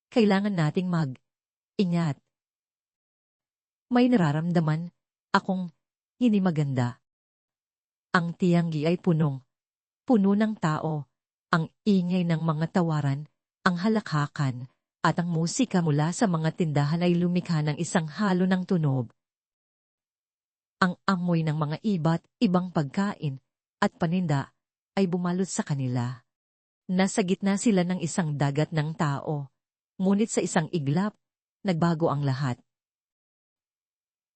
Kailangan nating mag-ingat. May nararamdaman akong hindi maganda. Ang Tiangji ay puno ng tao, ang ingay ng mga tawaran, ang halakhakan, at ang musika mula sa mga tindahan ay lumikha ng isang halo ng tunog. Ang amoy ng mga ibang pagkain at paninda ay bumalot sa kanila. Nasa gitna sila ng isang dagat ng tao, ngunit sa isang iglap, nagbago ang lahat.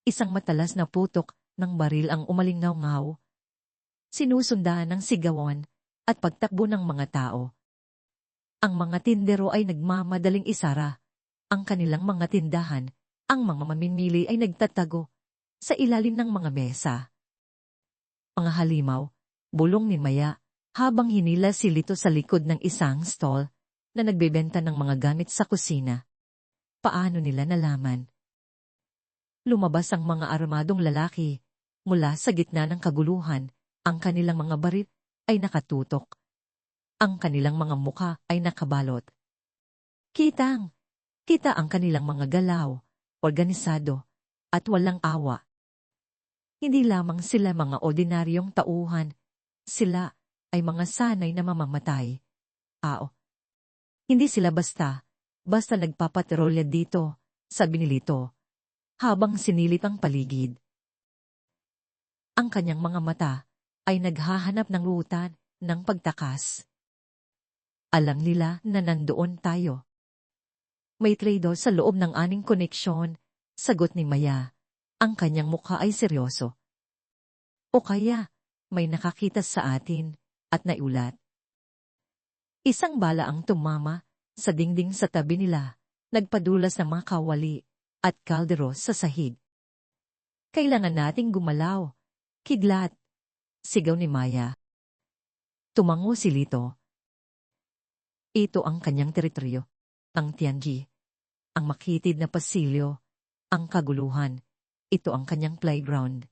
Isang matalas na putok ng baril ang umalingaw-ngaw, sinusundan ng sigawan at pagtakbo ng mga tao. Ang mga tindero ay nagmamadaling isara ang kanilang mga tindahan, ang mga mamimili ay nagtatago sa ilalim ng mga mesa. Mga halimaw, bulong ni Maya, habang hinila si Lito sa likod ng isang stall na nagbebenta ng mga gamit sa kusina. Paano nila nalaman? Lumabas ang mga armadong lalaki mula sa gitna ng kaguluhan. Ang kanilang mga baril ay nakatutok. Ang kanilang mga mukha ay nakabalot. Kita ang kanilang mga galaw, organisado, at walang awa. Hindi lamang sila mga ordinaryong tauhan, sila ay mga sanay na mamamatay. Hindi sila basta nagpapatrolya dito, sabi ni Lito, habang sinilip ang paligid. Ang kanyang mga mata ay naghahanap ng rutan ng pagtakas. Alam nila na nandoon tayo. May trader sa loob ng aning koneksyon, sagot ni Maya. Ang kanyang mukha ay seryoso. O kaya, may nakakita sa atin at naiulat. Isang bala ang tumama sa dingding sa tabi nila, nagpadulas ng mga kawali at kaldero sa sahig. Kailangan nating gumalaw. Kidlat, sigaw ni Maya. Tumango si Lito. Ito ang kanyang teritoryo, ang Tiangji, ang makitid na pasilyo, ang kaguluhan. Ito ang kanyang playground.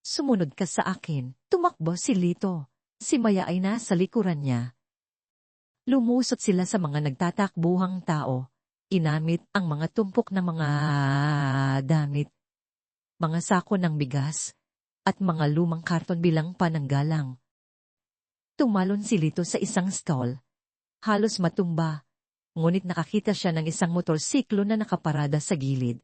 Sumunod ka sa akin, tumakbo si Lito. Si Maya ay nasa likuran niya. Lumusot sila sa mga nagtatakbuhang tao. Inamit ang mga tumpok na mga damit, mga sako ng bigas, at mga lumang karton bilang pananggalang. Tumalon si Lito sa isang stall. Halos matumba, ngunit nakakita siya ng isang motorsiklo na nakaparada sa gilid.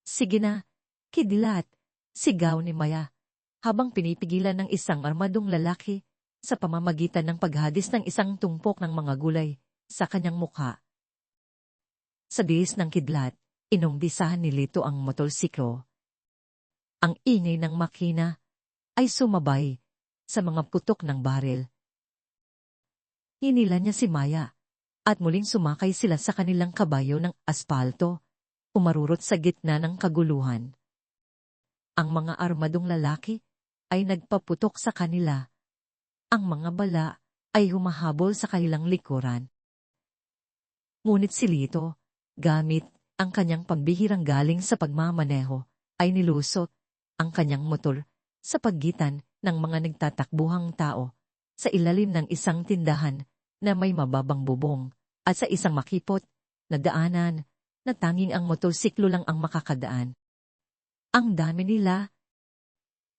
Sige na, kidlat, sigaw ni Maya, habang pinipigilan ng isang armadong lalaki sa pamamagitan ng paghadis ng isang tumpok ng mga gulay sa kanyang mukha. Sa bihis ng kidlat, inumbisahan ni Lito ang motorsiklo. Ang ingay ng makina ay sumabay sa mga putok ng baril. Hinila niya si Maya at muling sumakay sila sa kanilang kabayo ng aspalto, umarurot sa gitna ng kaguluhan. Ang mga armadong lalaki ay nagpaputok sa kanila. Ang mga bala ay humahabol sa kanilang likuran. Ngunit si Lito, gamit ang kanyang pambihirang galing sa pagmamaneho, ay nilusot ang kanyang motor sa pagitan ng mga nagtatakbuhang tao sa ilalim ng isang tindahan na may mababang bubong at sa isang makipot na daanan na tanging ang motorsiklo lang ang makakadaan. Ang dami nila!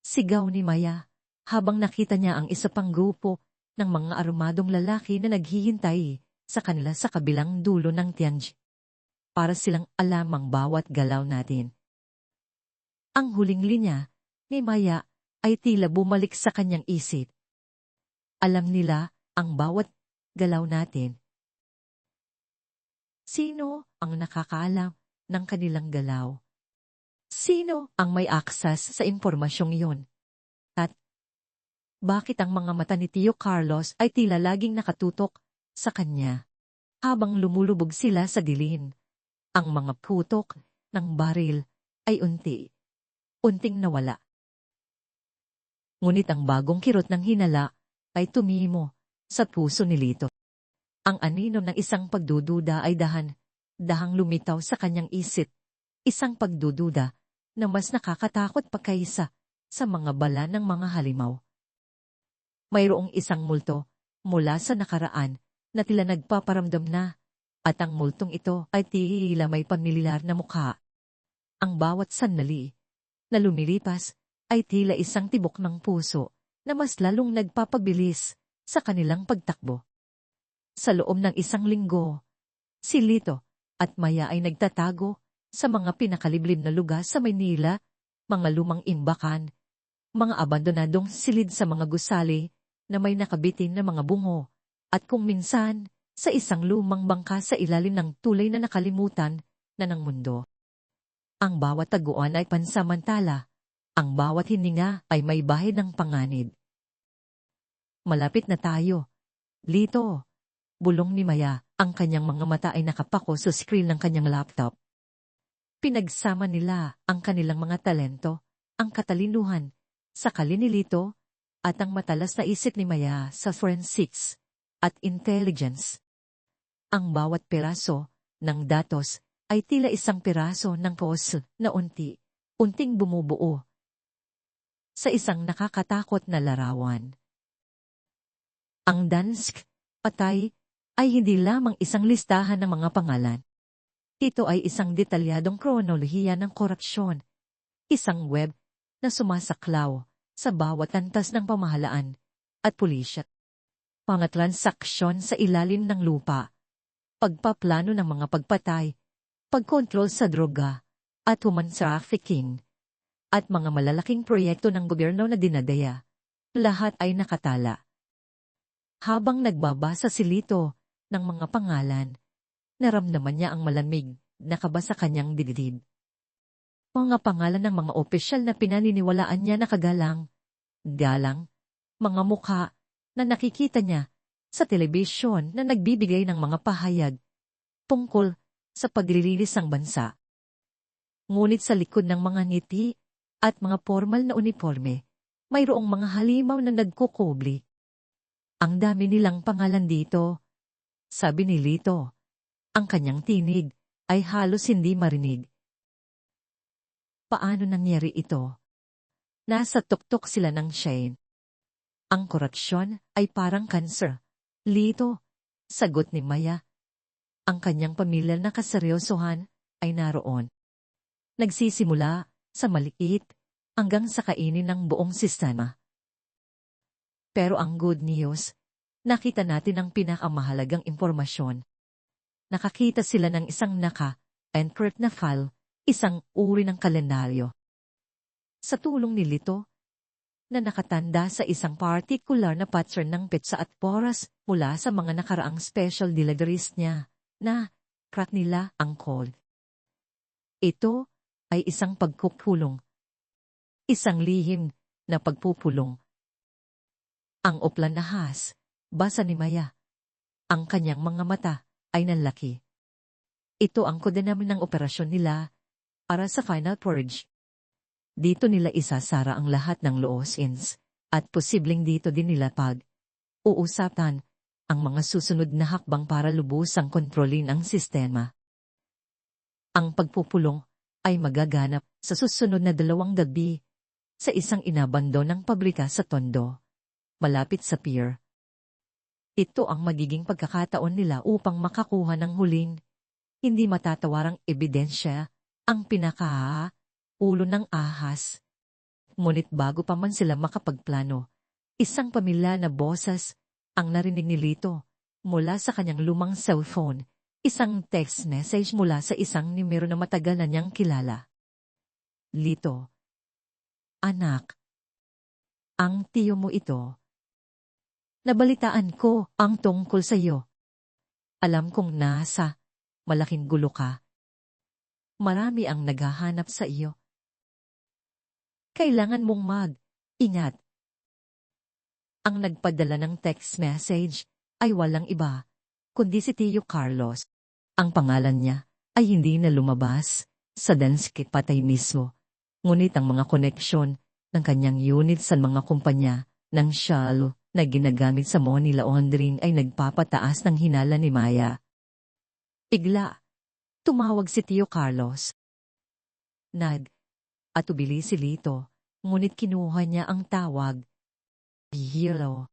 Sigaw ni Maya habang nakita niya ang isa pang grupo ng mga armadong lalaki na naghihintay sa kanila sa kabilang dulo ng tianj. Para silang alam ang bawat galaw natin. Ang huling linya ni Maya ay tila bumalik sa kanyang isip. Alam nila ang bawat galaw natin. Sino ang nakakaalam ng kanilang galaw? Sino ang may access sa impormasyong iyon? At bakit ang mga mata ni Tio Carlos ay tila laging nakatutok sa kanya? Habang lumulubog sila sa dilim, ang mga putok ng baril ay unting nawala. Ngunit ang bagong kirot ng hinala ay tumimo sa puso ni Lito. Ang anino ng isang pagdududa ay dahang lumitaw sa kanyang isip, isang pagdududa na mas nakakatakot pa kaysa sa mga bala ng mga halimaw. Mayroong isang multo mula sa nakaraan na tila nagpaparamdam na, at ang multong ito ay tila may pamilyar na mukha. Ang bawat sandali na lumilipas ay tila isang tibok ng puso na mas lalong nagpapabilis sa kanilang pagtakbo. Sa loob ng isang linggo, si Lito at Maya ay nagtatago sa mga pinakaliblib na lugar sa Maynila, mga lumang imbakan, mga abandonadong silid sa mga gusali na may nakabitin na mga bungo, at kung minsan, sa isang lumang bangka sa ilalim ng tulay na nakalimutan na ng mundo. Ang bawat taguan ay pansamantala, ang bawat hininga ay may bahid ng panganib. Malapit na tayo. Lito, bulong ni Maya, ang kanyang mga mata ay nakapako sa screen ng kanyang laptop. Pinagsama nila ang kanilang mga talento, ang katalinuhan, sakali ni Lito, at ang matalas na isip ni Maya sa forensics at intelligence. Ang bawat piraso ng datos ay tila isang piraso ng puzzle na unting bumubuo sa isang nakakatakot na larawan. Ang Dansk patay ay hindi lamang isang listahan ng mga pangalan. Ito ay isang detalyadong kronolohiya ng korupsyon, isang web na sumasaklaw sa bawat antas ng pamahalaan at pulisya. Mga transaksyon sa ilalim ng lupa, pagpaplano ng mga pagpatay, pagkontrol sa droga, at human trafficking, at mga malalaking proyekto ng gobyerno na dinadaya, lahat ay nakatala. Habang nagbabasa si Lito ng mga pangalan, naramdaman niya ang malamig na kaba sa kanyang dibdib. Mga pangalan ng mga opisyal na pinaniniwalaan niya na galang, mga mukha na nakikita niya sa telebisyon na nagbibigay ng mga pahayag tungkol sa paglilinis ng bansa. Ngunit sa likod ng mga ngiti at mga formal na uniforme, mayroong mga halimaw na nagkukubli. Ang dami nilang pangalan dito, sabi ni Lito. Ang kanyang tinig ay halos hindi marinig. Paano nangyari ito? Nasa tuktok sila ng Shane. Ang korupsyon ay parang kanser. Lito, sagot ni Maya. Ang kanyang pamilya na kaseryosohan ay naroon. Nagsisimula sa maliit hanggang sa kainin ng buong sistema. Pero ang good news, nakita natin ang pinakamahalagang impormasyon. Nakakita sila ng isang naka-encrypt na file, isang uri ng kalendaryo. Sa tulong ni Lito, na nakatanda sa isang partikular na pattern ng petsa at oras mula sa mga nakaraang special deliveries niya, na crack nila ang code. Ito ay isang pagkukulong. Isang lihim na pagpupulong. Ang uplan na basa ni Maya. Ang kanyang mga mata ay nanlaki. Ito ang koda namin ng operasyon nila para sa final purge. Dito nila isasara ang lahat ng loosins at posibleng dito din nila uusapan ang mga susunod na hakbang para lubusang kontrolin ang sistema. Ang pagpupulong ay magaganap sa susunod na 2 gabi sa isang inabando ng pabrika sa Tondo, malapit sa pier. Ito ang magiging pagkakataon nila upang makakuha ng huling, hindi matatawarang ebidensya, ang ulo ng ahas. Ngunit bago pa man sila makapagplano, isang pamilya na boses ang narinig ni Lito mula sa kanyang lumang cellphone, isang text message mula sa isang numero na matagal na niyang kilala. Lito, anak, ang tiyo mo ito. Nabalitaan ko ang tungkol sa iyo. Alam kong nasa malaking gulo ka. Marami ang naghahanap sa iyo. Kailangan mong mag-ingat. Ang nagpadala ng text message ay walang iba, kundi si Tio Carlos. Ang pangalan niya ay hindi na lumabas sa Danskit patay mismo. Ngunit ang mga koneksyon ng kanyang unit sa mga kumpanya ng Shell na ginagamit sa money laundering ay nagpapataas ng hinala ni Maya. Bigla, tumawag si Tio Carlos. Atubili si Lito, ngunit kinuha niya ang tawag. Hello.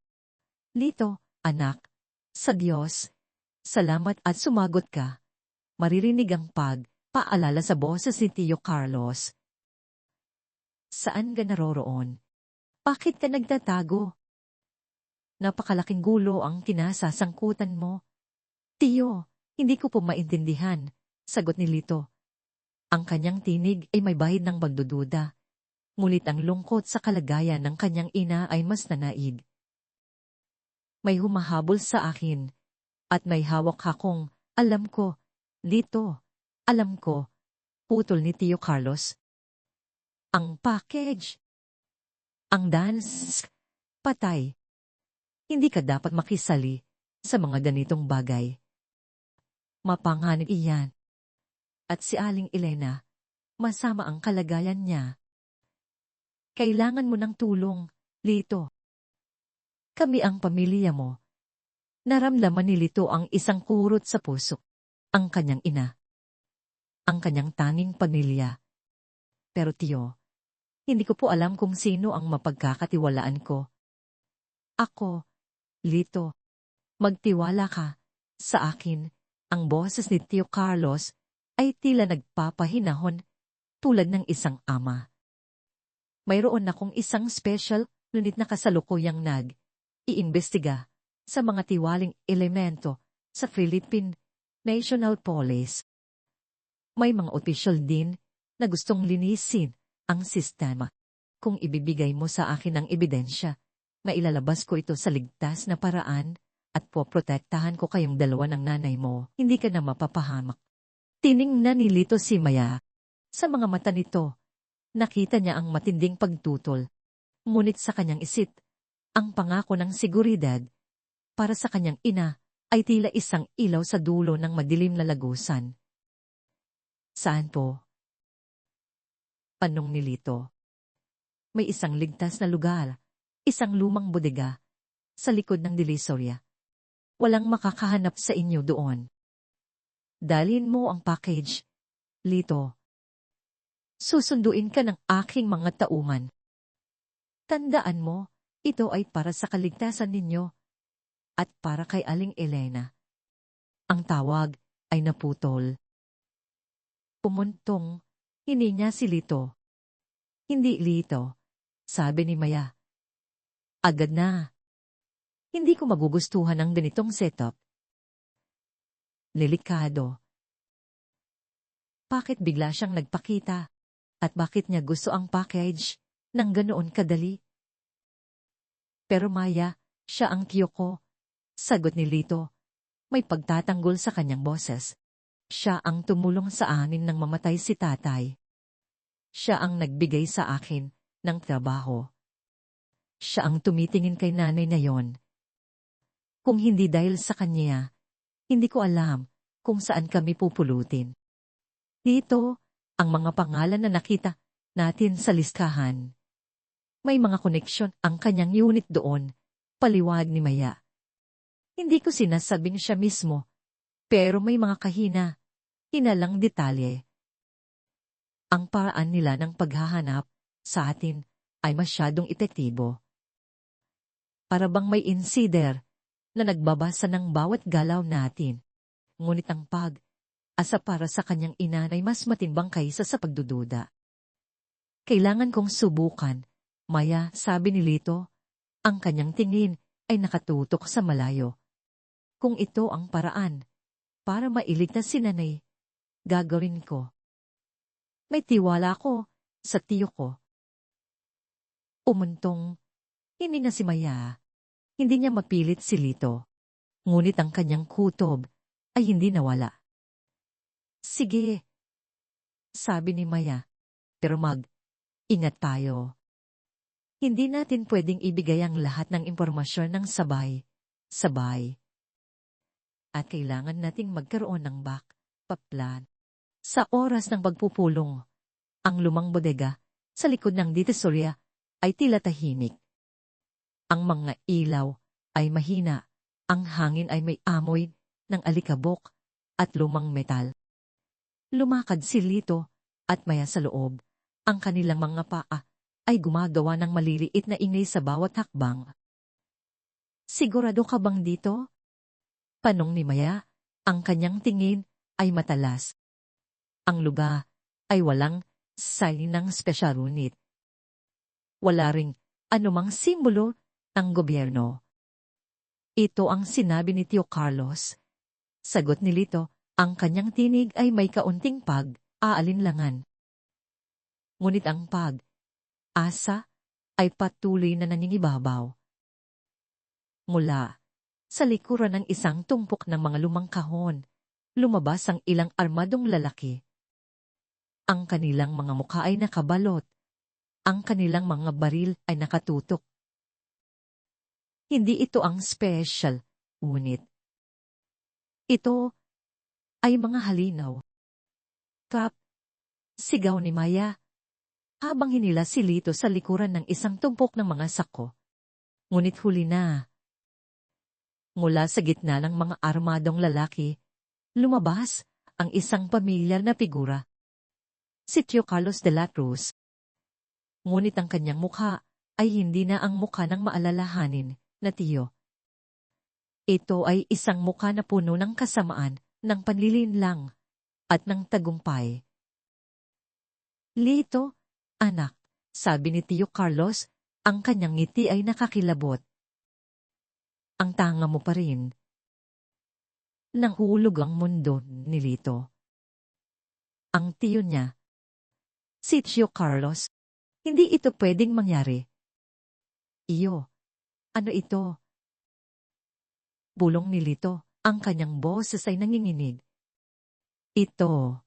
Lito, anak, sa Diyos, salamat at sumagot ka. Maririnig ang paalala sa boses ni Tio Carlos. Saan ka naroroon? Bakit ka nagtatago? Napakalaking gulo ang kinasasangkutan mo. Tiyo, hindi ko po maintindihan, sagot ni Lito. Ang kanyang tinig ay may bahid ng pagdududa. Ngunit ang lungkot sa kalagayan ng kanyang ina ay mas nanaig. May humahabol sa akin, at may hawak akong, alam ko, Lito, alam ko, putol ni Tio Carlos. Ang package. Ang dance. Patay. Hindi ka dapat makisali sa mga ganitong bagay. Mapanghanib iyan. At si Aling Elena, masama ang kalagayan niya. Kailangan mo ng tulong, Lito. Kami ang pamilya mo. Naramdaman ni Lito ang isang kurot sa puso. Ang kanyang ina. Ang kanyang tanging pamilya. Pero Tiyo, hindi ko po alam kung sino ang mapagkakatiwalaan ko. Ako, Lito, magtiwala ka sa akin. Ang boses ni Tio Carlos ay tila nagpapahinahon tulad ng isang ama. Mayroon akong isang special unit na kasalukuyang iimbestiga sa mga tiwaling elemento sa Philippine National Police. May mga opisyal din na gustong linisin ang sistema. Kung ibibigay mo sa akin ang ebidensya, mailalabas ko ito sa ligtas na paraan at poprotektahan ko kayong dalawa ng nanay mo, hindi ka na mapapahamak. Tiningnan ni Lito si Maya. Sa mga mata nito, nakita niya ang matinding pagtutol. Ngunit sa kanyang isip, ang pangako ng seguridad para sa kanyang ina ay tila isang ilaw sa dulo ng madilim na lagusan. Saan po? Tanong ni Lito. May isang ligtas na lugar, isang lumang bodega, sa likod ng Divisoria. Walang makakahanap sa inyo doon. Dalhin mo ang package, Lito. Susunduin ka ng aking mga tauhan. Tandaan mo, ito ay para sa kaligtasan ninyo at para kay Aling Elena. Ang tawag ay naputol. Pumuntong, hininya si Lito. Hindi Lito, sabi ni Maya. Agad na, Hindi ko magugustuhan ang ganitong setup. Delikado. Bakit bigla siyang nagpakita? At bakit niya gusto ang package nang ganoon kadali? Pero Maya, siya ang tiyo ko. Sagot ni Lito. May pagtatanggol sa kanyang boses. Siya ang tumulong sa amin nang mamatay si tatay. Siya ang nagbigay sa akin ng trabaho. Siya ang tumitingin kay nanay na yon. Kung hindi dahil sa kanya, hindi ko alam kung saan kami pupulutin. Dito, ang mga pangalan na nakita natin sa listahan. May mga koneksyon ang kanyang unit doon, paliwag ni Maya. Hindi ko sinasabing siya mismo, pero may mga hinalang detalye. Ang paraan nila ng paghahanap sa atin ay masyadong epektibo. Para bang may insider na nagbabasa ng bawat galaw natin. Ngunit ang asa para sa kanyang ina ay mas matimbang kaysa sa pagdududa. Kailangan kong subukan, Maya, sabi ni Lito. Ang kanyang tingin ay nakatutok sa malayo. Kung ito ang paraan para mailigtas si nanay, gagawin ko. May tiwala ko sa tiyo ko. Umuntong, hindi na si Maya. Hindi niya mapilit si Lito. Ngunit ang kanyang kutob ay hindi nawala. Sige, sabi ni Maya. Pero ingat tayo. Hindi natin pwedeng ibigay ang lahat ng impormasyon ng sabay. At kailangan nating magkaroon ng backup plan. Sa oras ng pagpupulong, ang lumang bodega sa likod ng Divisoria ay tila tahimik. Ang mga ilaw ay mahina, ang hangin ay may amoy ng alikabok at lumang metal. Lumakad si Lito at Maya sa loob. Ang kanilang mga paa ay gumagawa ng maliliit na ingay sa bawat hakbang. Sigurado ka bang dito? Tanong ni Maya. Ang kanyang tingin ay matalas. Ang lugar ay walang sign ng special unit. Wala ring anumang simbolo ng gobyerno. Ito ang sinabi ni Tio Carlos. Sagot ni Lito. Ang kanyang tinig ay may kaunting aalinlangan. Ngunit ang asa ay patuloy na nangingibabaw. Mula sa likuran ng isang tumpok ng mga lumang kahon, lumabas ang ilang armadong lalaki. Ang kanilang mga mukha ay nakabalot. Ang kanilang mga baril ay nakatutok. Hindi ito ang special unit. Ito ay mga halinaw. Kap, sigaw ni Maya, habang hinila si Lito sa likuran ng isang tumpok ng mga sako. Ngunit huli na. Mula sa gitna ng mga armadong lalaki, lumabas ang isang pamilyar na figura. Si Tio Carlos de la Cruz. Ngunit ang kanyang mukha ay hindi na ang mukha ng maalalahanin na tiyo. Ito ay isang mukha na puno ng kasamaan, ng panlilinlang, at ng tagumpay. Lito, anak, sabi ni Tio Carlos, ang kanyang ngiti ay nakakilabot. Ang tanga mo pa rin. Nanghulog ang mundo ni Lito. Ang tiyo niya, si Tio Carlos, hindi ito pwedeng mangyari. Iyo, ano ito? Bulong ni Lito. Ang kanyang boses ay nanginginig. Ito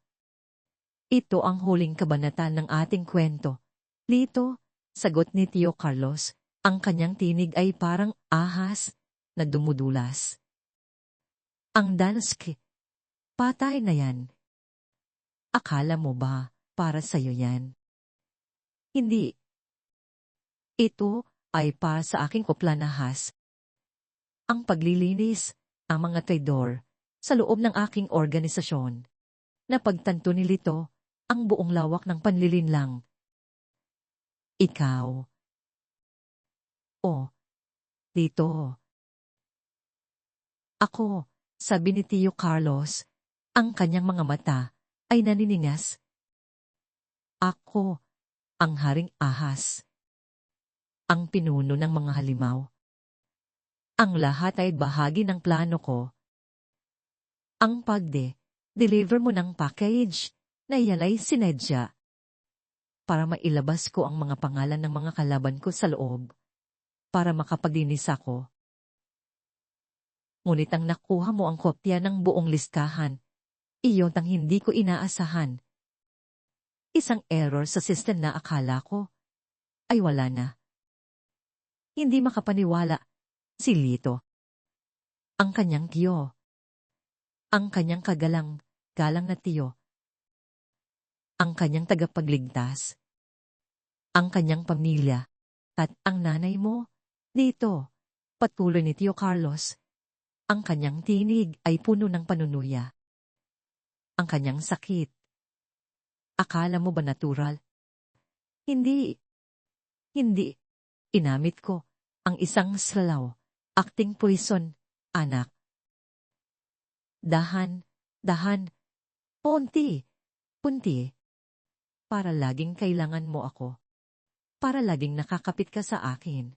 ang huling kabanata ng ating kwento. Lito, sagot ni Tio Carlos, ang kanyang tinig ay parang ahas na dumudulas. Ang Dansk, patay na yan. Akala mo ba para sa'yo yan? Hindi. Ito ay para sa aking kuplanahas. Ang paglilinis, ang mga traidor, sa loob ng aking organisasyon. Napagtanto ni Lito ang buong lawak ng panlilinlang. Ikaw. O, Lito. Ako, sabi ni Tio Carlos, ang kanyang mga mata ay naniningas. Ako, ang haring ahas. Ang pinuno ng mga halimaw. Ang lahat ay bahagi ng plano ko. Ang deliver mo ng package na iyan ay sinedya para mailabas ko ang mga pangalan ng mga kalaban ko sa loob para makapaglinis ako. Ngunit ang nakuha mo ang kopya ng buong listahan, iyon ang hindi ko inaasahan. Isang error sa system na akala ko ay wala na. Hindi makapaniwala si Lito. Ang kanyang tiyo. Ang kanyang galang na tiyo. Ang kanyang tagapagligtas. Ang kanyang pamilya. At ang nanay mo, dito, patuloy ni Tio Carlos. Ang kanyang tinig ay puno ng panunuya. Ang kanyang sakit. Akala mo ba natural? Hindi. Hindi. Inamit ko ang isang salaw, acting poison, anak. Dahan, punti, para laging kailangan mo ako. Para laging nakakapit ka sa akin.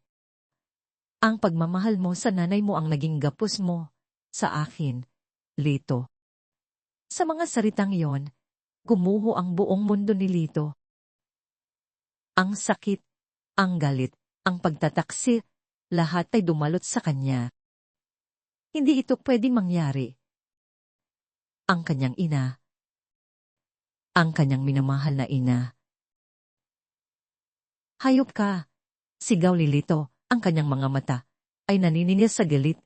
Ang pagmamahal mo sa nanay mo ang naging gapos mo sa akin, Lito. Sa mga saritang yon, gumuho ang buong mundo ni Lito. Ang sakit, ang galit, ang pagtataksi, lahat ay dumalot sa kanya. Hindi ito pwedeng mangyari. Ang kanyang ina. Ang kanyang minamahal na ina. Hayop ka! Sigaw ni Lito, ang kanyang mga mata ay nanininis sa galit.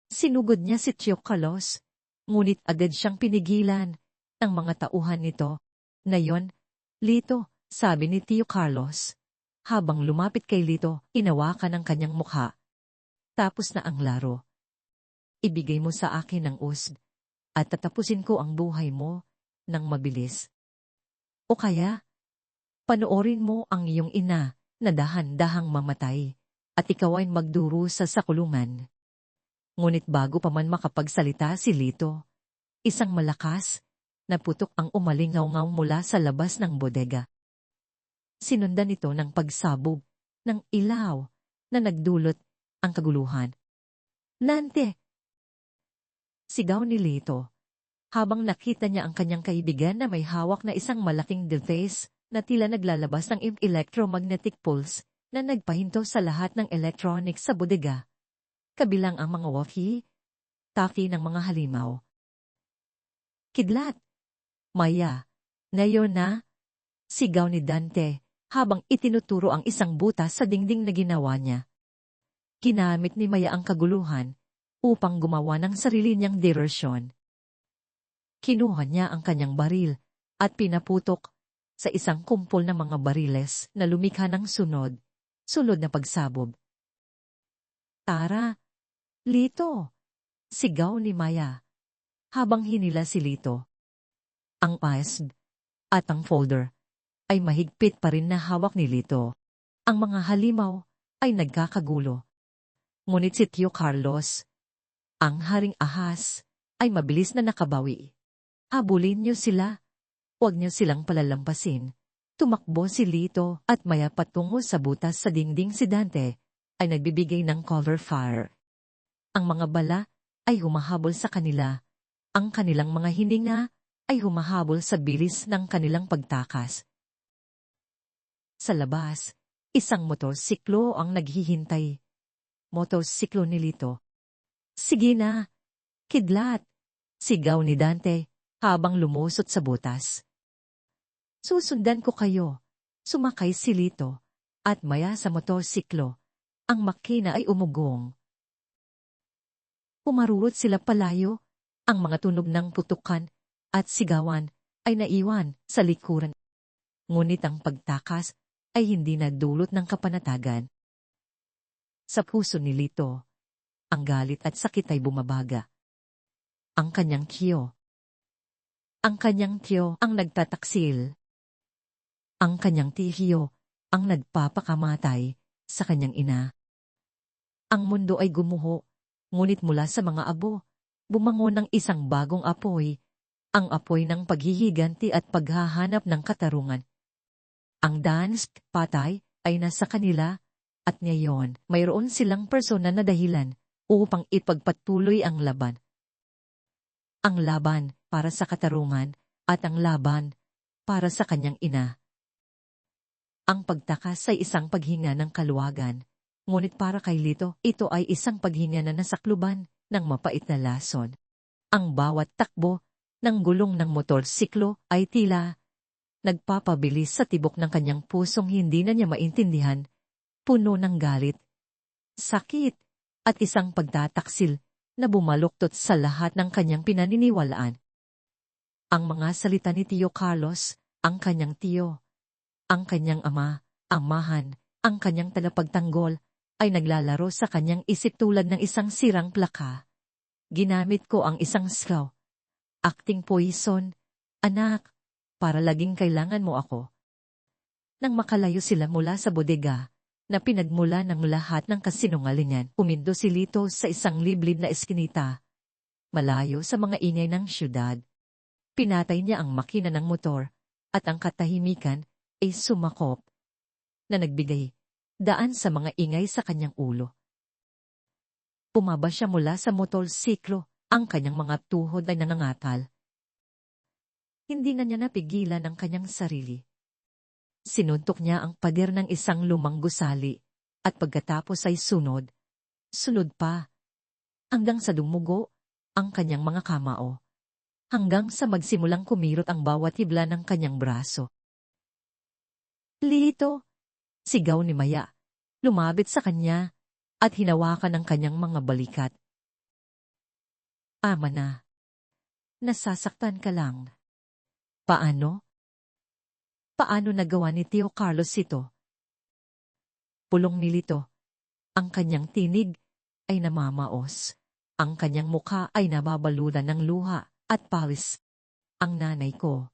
Sinugod niya si Tio Carlos, ngunit agad siyang pinigilan ng mga tauhan nito. Nayon, Lito, sabi ni Tio Carlos. Habang lumapit kay Lito, inawakan ang kanyang mukha. Tapos na ang laro. Ibigay mo sa akin ang usd at tatapusin ko ang buhay mo ng mabilis. O kaya, panoorin mo ang iyong ina na dahan-dahang mamatay at ikaw ay magdurusa sa kulungan. Ngunit bago pa man makapagsalita si Lito, isang malakas na putok ang umalingaw-ngaw mula sa labas ng bodega. Sinundan ito ng pagsabog ng ilaw na nagdulot ang kaguluhan. Nante! Sigaw ni Lito, habang nakita niya ang kanyang kaibigan na may hawak na isang malaking device na tila naglalabas ng electromagnetic pulse na nagpahinto sa lahat ng electronics sa bodega, kabilang ang mga walkie-talkie ng mga halimaw. Kidlat! Maya, ngayon na! Sigaw ni Dante, habang itinuturo ang isang butas sa dingding na ginawa niya. Ginamit ni Maya ang kaguluhan upang gumawa ng sarili niyang diversyon. Kinuha niya ang kanyang baril at pinaputok sa isang kumpol ng mga bariles na lumikha ng sunod na pagsabog. Tara! Lito! Sigaw ni Maya, habang hinila si Lito. Ang USB at ang folder ay mahigpit pa rin na hawak ni Lito. Ang mga halimaw ay nagkakagulo. Ngunit si Tio Carlos, ang haring ahas, ay mabilis na nakabawi. Habulin niyo sila. Huwag niyo silang palalampasin. Tumakbo si Lito at Maya patungo sa butas sa dingding. Si Dante ay nagbibigay ng cover fire. Ang mga bala ay humahabol sa kanila. Ang kanilang mga hininga ay humahabol sa bilis ng kanilang pagtakas. Sa labas, isang motorsiklo ang naghihintay. Motorsiklo ni Lito. Sige na! Kidlat! Sigaw ni Dante habang lumusot sa butas. Susundan ko kayo. Sumakay si Lito at Maya sa motorsiklo. Ang makina ay umugong. Pumarurot sila palayo. Ang mga tunog ng putukan at sigawan ay naiwan sa likuran. Ngunit ang pagtakas ay hindi nagdulot ng kapanatagan. Sa puso ni Lito, ang galit at sakit ay bumabaga. Ang kanyang tiyo. Ang kanyang tiyo ang nagtataksil. Ang kanyang tiyo ang nagpapakamatay sa kanyang ina. Ang mundo ay gumuho, ngunit mula sa mga abo, bumangon ng isang bagong apoy, ang apoy ng paghihiganti at paghahanap ng katarungan. Ang patay ay nasa kanila, at ngayon mayroon silang persona na dahilan upang ipagpatuloy ang laban. Ang laban para sa katarungan at ang laban para sa kanyang ina. Ang pagtakas ay isang paghinga ng kaluwagan, ngunit para kay Lito, ito ay isang paghinga na nasakluban ng mapait na lason. Ang bawat takbo ng gulong ng motorsiklo ay tila nagpapabilis sa tibok ng kanyang pusong hindi na niya maintindihan, puno ng galit, sakit, at isang pagtataksil na bumaluktot sa lahat ng kanyang pinaniniwalaan. Ang mga salita ni Tio Carlos, ang kanyang tiyo, ang kanyang ama, amahan, ang kanyang tagapagtanggol, ay naglalaro sa kanyang isip tulad ng isang sirang plaka. Ginamit ko ang isang slaw. Acting poison, anak, para laging kailangan mo ako. Nang makalayo sila mula sa bodega, na pinagmula ng lahat ng kasinungalingan, umindo si Lito sa isang liblib na eskinita, malayo sa mga ingay ng syudad. Pinatay niya ang makina ng motor, at ang katahimikan ay sumakop, na nagbigay daan sa mga ingay sa kanyang ulo. Pumaba siya mula sa motorsiklo, ang kanyang mga tuhod ay nangangatal. Hindi na niya napigilan ang kanyang sarili. Sinuntok niya ang pader ng isang lumang gusali, at pagkatapos ay sunod pa, hanggang sa dumugo ang kanyang mga kamao, hanggang sa magsimulang kumirot ang bawat hibla ng kanyang braso. Lito! Sigaw ni Maya, lumapit sa kanya, at hinawakan ang kanyang mga balikat. Ama na. Nasasaktan ka lang. Paano? Paano nagawa ni Tio Carlos ito? Pulong ni Lito. Ang kanyang tinig ay namamaos. Ang kanyang mukha ay nababaludan ng luha at pawis. Ang nanay ko.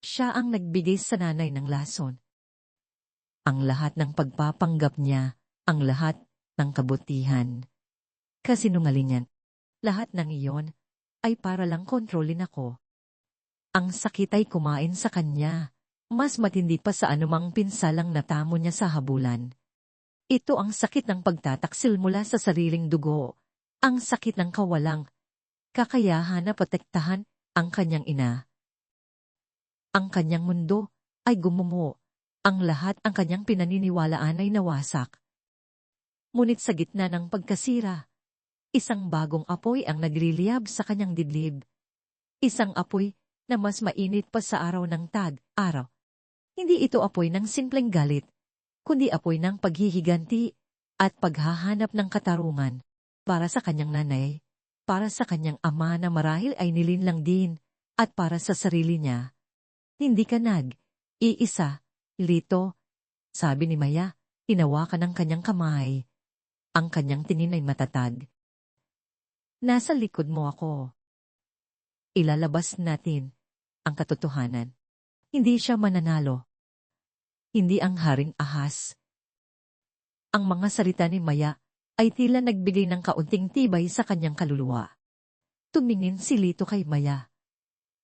Siya ang nagbigay sa nanay ng lason. Ang lahat ng pagpapanggap niya, ang lahat ng kabutihan. Kasinungalingan. Lahat ng iyon ay para lang kontrolin ako. Ang sakit ay kumain sa kanya. Mas matindi pa sa anumang pinsalang natamo niya sa habulan. Ito ang sakit ng pagtataksil mula sa sariling dugo. Ang sakit ng kawalang kakayahan na protektahan ang kanyang ina. Ang kanyang mundo ay gumumo. Ang lahat ang kanyang pinaniniwalaan ay nawasak. Ngunit sa gitna ng pagkasira, isang bagong apoy ang nagliliyab sa kanyang dibdib. Isang apoy na mas mainit pa sa araw ng tag-araw. Hindi ito apoy ng simpleng galit, kundi apoy ng paghihiganti at paghahanap ng katarungan para sa kanyang nanay, para sa kanyang ama na marahil ay nilinlang din, at para sa sarili niya. Hindi ka iisa, Lito, sabi ni Maya, hinawakan ng kanyang kamay. Ang kanyang tingin ay matatag. Nasa likod mo ako. Ilalabas natin ang katotohanan. Hindi siya mananalo. Hindi ang haring ahas. Ang mga salita ni Maya ay tila nagbigay ng kaunting tibay sa kanyang kaluluwa. Tumingin si Lito kay Maya.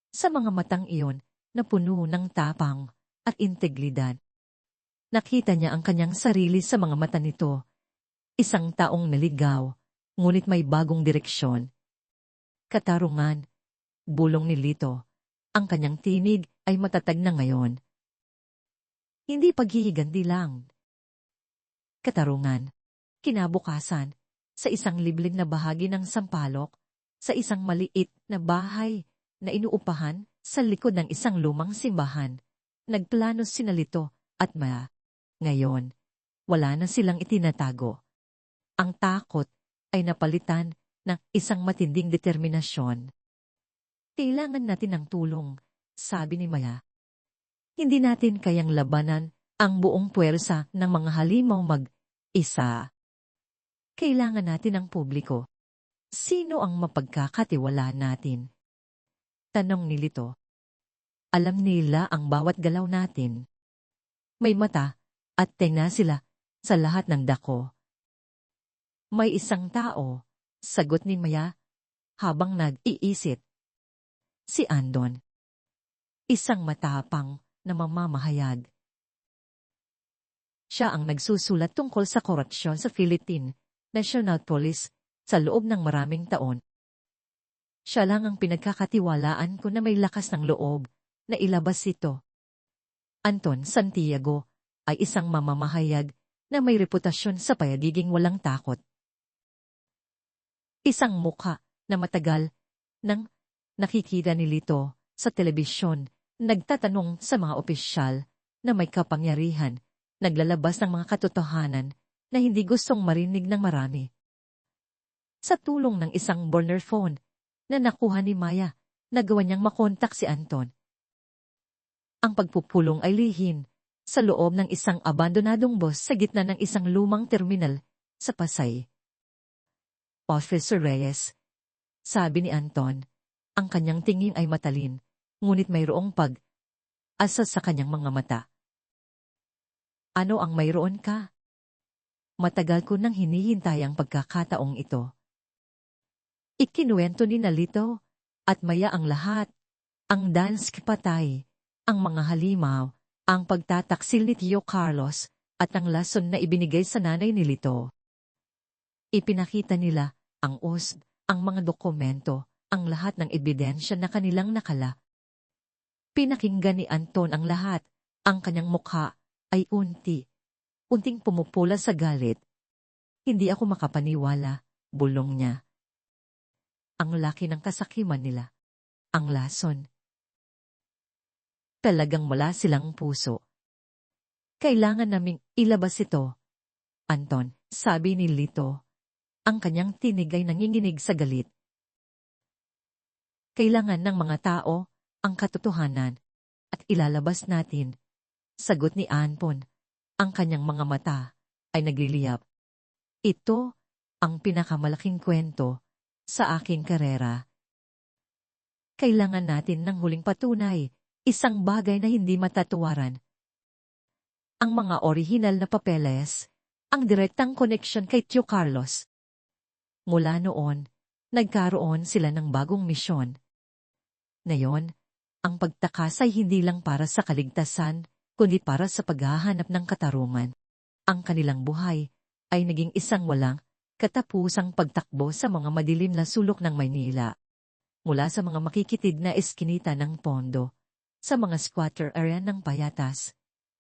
Sa mga matang iyon na puno ng tapang at integridad. Nakita niya ang kanyang sarili sa mga mata nito. Isang taong naligaw, ngunit may bagong direksyon. Katarungan, bulong ni Lito. Ang kanyang tinig ay matatag na ngayon. Hindi paghihiganti lang. Katarungan, kinabukasan, sa isang liblib na bahagi ng Sampaloc, sa isang maliit na bahay na inuupahan sa likod ng isang lumang simbahan, nagplano sina Lito at Maya. Ngayon, wala na silang itinatago. Ang takot ay napalitan ng isang matinding determinasyon. Kailangan natin ng tulong, sabi ni Maya. Hindi natin kayang labanan ang buong puwersa ng mga halimaw mag-isa. Kailangan natin ang publiko. Sino ang mapagkakatiwala natin? Tanong ni Lito. Alam nila ang bawat galaw natin. May mata at tenga sila sa lahat ng dako. May isang tao, sagot ni Maya habang nag-iisip. Si Andon. Isang matapang na mamamahayag. Siya ang nagsusulat tungkol sa korupsyon sa Philippine National Police sa loob ng maraming taon. Siya lang ang pinagkakatiwalaan ko na may lakas ng loob na ilabas ito. Anton Santiago ay isang mamamahayag na may reputasyon sa pagiging walang takot. Isang mukha na matagal nang nakikita ni Lito sa telebisyon, nagtatanong sa mga opisyal na may kapangyarihan, naglalabas ng mga katotohanan na hindi gustong marinig ng marami. Sa tulong ng isang burner phone na nakuha ni Maya, nagawa niyang makontak si Anton. Ang pagpupulong ay lihim sa loob ng isang abandonadong bus sa gitna ng isang lumang terminal sa Pasay. Officer Reyes, sabi ni Anton, ang kanyang tingin ay matalin, ngunit mayroong pag-asa sa kanyang mga mata. Ano ang mayroon ka? Matagal ko nang hinihintay ang pagkakataong ito. Ikinuwento ni Nalito at Maya ang lahat, ang Dansk patay, ang mga halimaw, ang pagtataksil ni Tio Carlos at ang lason na ibinigay sa nanay ni Lito. Ipinakita nila ang USB, ang mga dokumento, ang lahat ng ebidensya na kanilang nakala. Pinakinggan ni Anton ang lahat, ang kanyang mukha ay unting pumupula sa galit. Hindi ako makapaniwala, bulong niya. Ang laki ng kasakiman nila. Ang lason. Talagang wala silang puso. Kailangan naming ilabas ito. Anton, sabi ni Lito. Ang kanyang tinig ay nanginginig sa galit. Kailangan ng mga tao ang katotohanan at ilalabas natin. Sagot ni Anton. Ang kanyang mga mata ay nagliliyap. Ito ang pinakamalaking kwento sa aking karera. Kailangan natin ng huling patunay, isang bagay na hindi matatawaran. Ang mga orihinal na papeles, ang direktang koneksyon kay Tio Carlos. Mula noon, nagkaroon sila ng bagong misyon. Ngayon, ang pagtakas ay hindi lang para sa kaligtasan, kundi para sa paghahanap ng katarungan. Ang kanilang buhay ay naging isang walang katapusang pagtakbo sa mga madilim na sulok ng Maynila. Mula sa mga makikitid na eskinita ng Pondo, sa mga squatter area ng Payatas,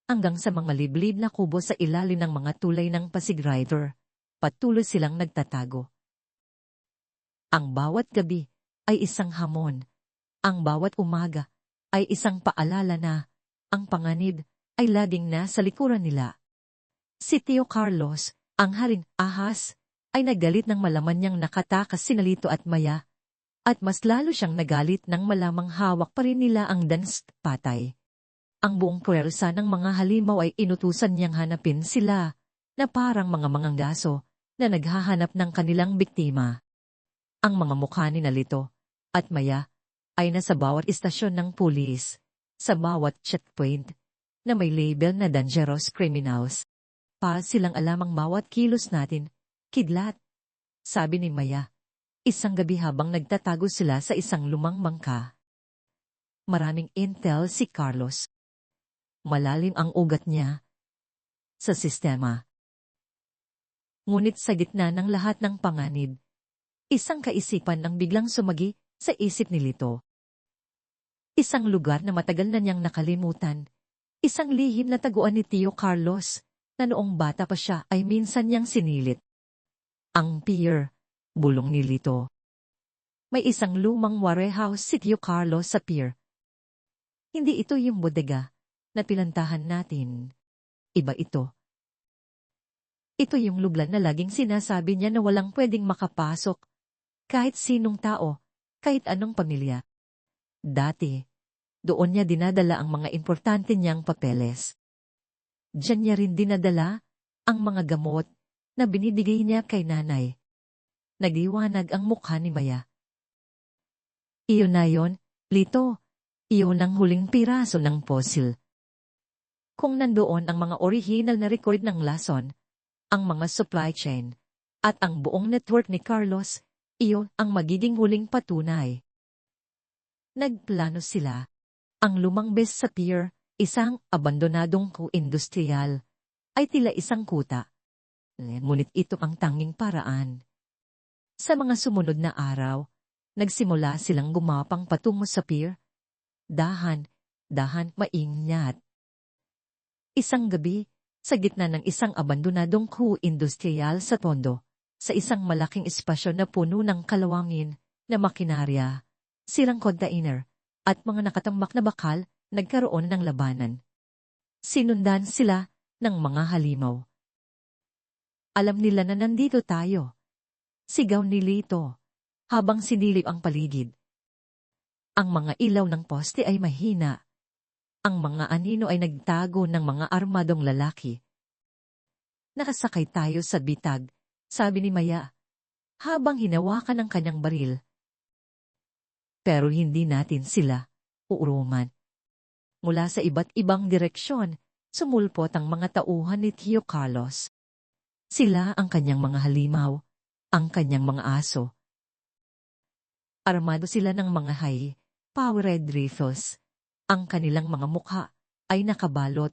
hanggang sa mga liblib na kubo sa ilalim ng mga tulay ng Pasig River, patuloy silang nagtatago. Ang bawat gabi ay isang hamon. Ang bawat umaga ay isang paalala na ang panganib ay laging nasa likuran nila. Si Tio Carlos, ang haring ahas, ay nagalit ng malaman niyang nakatakas si Nalito at Maya, at mas lalo siyang nagalit nang malamang hawak pa rin nila ang Dansk patay. Ang buong puwersa ng mga halimaw ay inutusan niyang hanapin sila, na parang mga manganggaso na naghahanap ng kanilang biktima. Ang mga mukha ni Nalito at Maya ay nasa bawat istasyon ng pulis, sa bawat checkpoint, na may label na dangerous criminals. Para silang alam ang bawat kilos natin, kidlat, sabi ni Maya. Isang gabi habang nagtatago sila sa isang lumang bangka. Maraming intel si Carlos. Malalim ang ugat niya sa sistema. Ngunit sa gitna ng lahat ng panganib, isang kaisipan ang biglang sumagi sa isip ni Lito. Isang lugar na matagal na niyang nakalimutan. Isang lihim na taguan ni Tio Carlos, na noong bata pa siya ay minsan niyang sinilit. Ang pier, bulong ni Lito. May isang lumang warehouse si Tio Carlos sa pier. Hindi ito yung bodega na pinantahan natin. Iba ito. Ito yung lugar na laging sinasabi niya na walang pwedeng makapasok. Kahit sinong tao, kahit anong pamilya. Dati, doon niya dinadala ang mga importante niyang papeles. Diyan niya rin dinadala ang mga gamot na binibigay niya kay nanay. Nagliwanag ang mukha ni Maya. Iyon na yon, Lito. Iyon ang huling piraso ng puzzle. Kung nandoon ang mga original na record ng lason, ang mga supply chain, at ang buong network ni Carlos, iyon ang magiging huling patunay. Nagplano sila. Ang lumang bes sa pier, isang abandonadong ko-industrial, ay tila isang kuta. Ngunit ito ang tanging paraan. Sa mga sumunod na araw, nagsimula silang gumapang patungo sa pier. Dahan, maingat. Isang gabi, sa gitna ng isang abandonadong crew industrial sa Tondo, sa isang malaking espasyo na puno ng kalawangin na makinarya, silang container, at mga nakatambak na bakal, nagkaroon ng labanan. Sinundan sila ng mga halimaw. Alam nila na nandito tayo. Sigaw ni Lito, habang sinilip ang paligid. Ang mga ilaw ng poste ay mahina. Ang mga anino ay nagtago ng mga armadong lalaki. Nakasakay tayo sa bitag, sabi ni Maya, habang hinawakan ang kanyang baril. Pero hindi natin sila uuruman. Mula sa iba't ibang direksyon, sumulpot ang mga tauhan ni Tio Carlos. Sila ang kanyang mga halimaw, ang kanyang mga aso. Armado sila ng mga high-powered rifles. Ang kanilang mga mukha ay nakabalot.